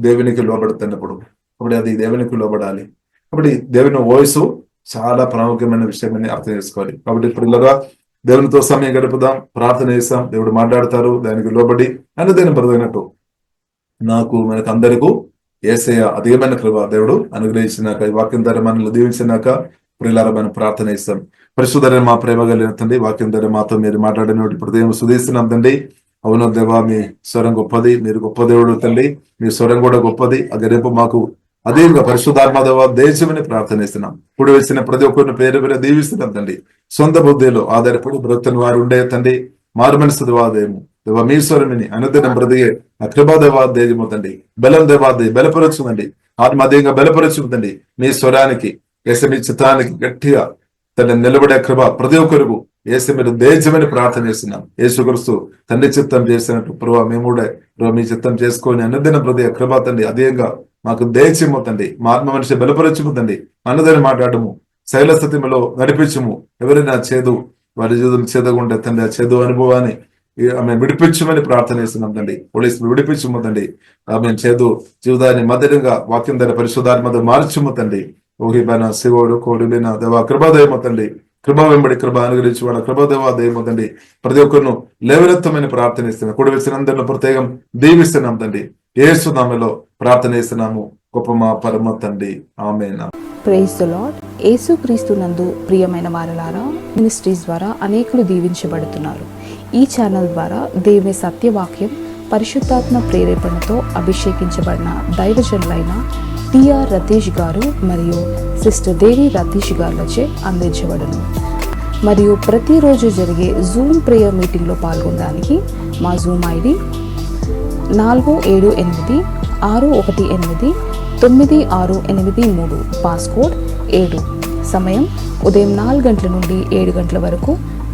Speaker 1: దేవునికి లోబడుతున్నప్పుడు. కాబట్టి అది దేవునికి లోబడాలి. కాబట్టి దేవుని వాయిస్ చాలా ప్రాముఖ్యమైన విషయం అర్థం చేసుకోవాలి. కాబట్టి పిల్లలుగా దేవునితో సమయం గడుపుదాం, ప్రార్థన చేస్తాం, దేవుడు మాట్లాడతారు, దానికి లోబడి అన్నదేని బ్రతికినట్టు మనకు అందరికీ యేసయ్య అధికమైన కృప దేవుడు అనుగ్రహించినాక, ఈ వాక్యం ద్వారా మనల్ని దీవించినాక ప్రియులారా మనం ప్రార్థన చేస్తాం. పరిశుద్ధ మా ప్రేమ కలిగిన తండ్రి, వాక్యం ద్వారా మాతో మీరు మాట్లాడిన హృదయం సుధీస్తున్నాం తండ్రి. అవును దేవా, మీ స్వరం గొప్పది, మీరు గొప్ప దేవుడు తండ్రి, మీ స్వరం కూడా గొప్పది. అది రేపు మాకు అదేవిధంగా పరిశుద్ధాత్మ దేవా దేశమని ప్రార్థన చేస్తున్నాం. ఇప్పుడు వేసిన ప్రతి ఒక్కరిని పేరు పేరు దీవిస్తున్నాం తండ్రి. సొంత బుద్ధిలో ఆధారపడి బ్రతుకుని వారు ఉండే తండ్రి, మారు మనసు దేవాదేమో దేవా మీ స్వరమిని అనుదినం బ్రతికే ఆ కృపా దేవాదేమో తండ్రి. బలం దేవాదే బలపరచుందండి, ఆత్మదేయంగా బలపరచుందండి. మీ స్వరానికి, మీ చిత్తానికి గట్టిగా తన నిలబడే కృప ప్రతి ఒక్కరికి యేసు మీరు దేశమని ప్రార్థన చేస్తున్నాం. యేసుక్రీస్తు తండ్రి చిత్తం చేసినట్టు ప్రభావ మేము కూడా మీ చిత్తం చేసుకొని అనుదిన ప్రతి కృప తండ్రి అదేంగా మాకు దయచేమో తండ్రి. మా ఆత్మ మనిషి బలపరచుము తండ్రి. అన్నదని మాట్లాడము, శైల స్థితిలో నడిపించము. ఎవరైనా చేదు వారి జీవితం చేదుగుంటే తండ్రి, ఆ చేదు అనుభవాన్ని ఆమె విడిపించమని ప్రార్థన చేస్తున్నాం తండ్రి. పోలీసులు విడిపించము తండ్రి. ఆమె చేదు జీవితాన్ని మధురంగా వాక్యం ధర పరిశుద్ధాత్మ మార్చుము తండ్రి. ఓహిబైన శివుడు కోడిబైన దేవ కృపాదయమో తండ్రి. కృప వెంబడి కృప అనుగ్రహించి వాళ్ళ కృపాదేవాదయమో తండ్రి. ప్రతి ఒక్కరిను లేవనెత్తమని ప్రార్థన ఇస్తున్నాం. కూడి వచ్చిన అందరిలో ప్రత్యేకం దీవిస్తున్నాం తండ్రి. యేసు నామములో ప్రార్థన చేస్తున్నాము గొప్ప మా పరమ తండ్రి, ఆమేన్.
Speaker 2: Praise the lord. యేసుక్రీస్తు నందు ప్రియమైన వారలారా, మినిస్ట్రీస్ ద్వారా అనేకులు దీవించబడుతున్నారు. ఈ ఛానల్ ద్వారా దేవుని సత్యవాక్యం పరిశుద్ధాత్మ ప్రేరేపణతో అభిషేకించబడిన దైవజనులైన టిఆర్ రతీష్ గారు మరియు సిస్టర్ దేవి రతీష్ గారులచే అందించబడును. మరియు ప్రతిరోజు జరిగే జూమ్ ప్రేయర్ మీటింగ్లో పాల్గొనడానికి మా జూమ్ ఐడి 4786189683, పాస్కోడ్ 7. సమయం ఉదయం 4 గంటల నుండి 7 గంటల వరకు,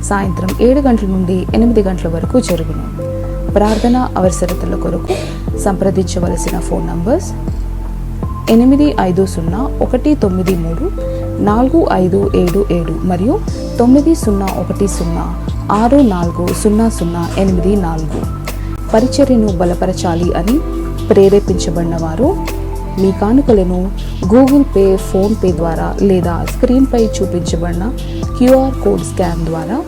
Speaker 2: సాయంత్రం 7 గంటల నుండి 8 గంటల వరకు జరుగును. ప్రార్థన అవసరతల కొరకు సంప్రదించవలసిన ఫోన్ నంబర్స్ 8501934577 మరియు 9010640084. పరిచర్యను బలపరచాలి అని ప్రేరేపించబడిన వారు మీ కానుకలను గూగుల్ పే, ఫోన్ పే ద్వారా లేదా స్క్రీన్పై చూపించబడిన QR కోడ్ స్కాన్ ద్వారా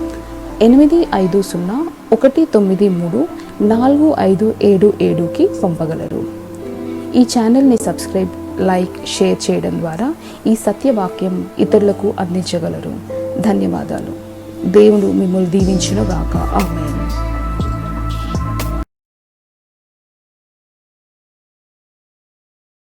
Speaker 2: 8501934577కి పంపగలరు. ఈ ఛానల్ని సబ్స్క్రైబ్, లైక్, షేర్ చేయడం ద్వారా ఈ సత్యవాక్యం ఇతరులకు అందించగలరు. ధన్యవాదాలు. దేవుడు మిమ్మల్ని దీవించును గాక. ఆమేన్.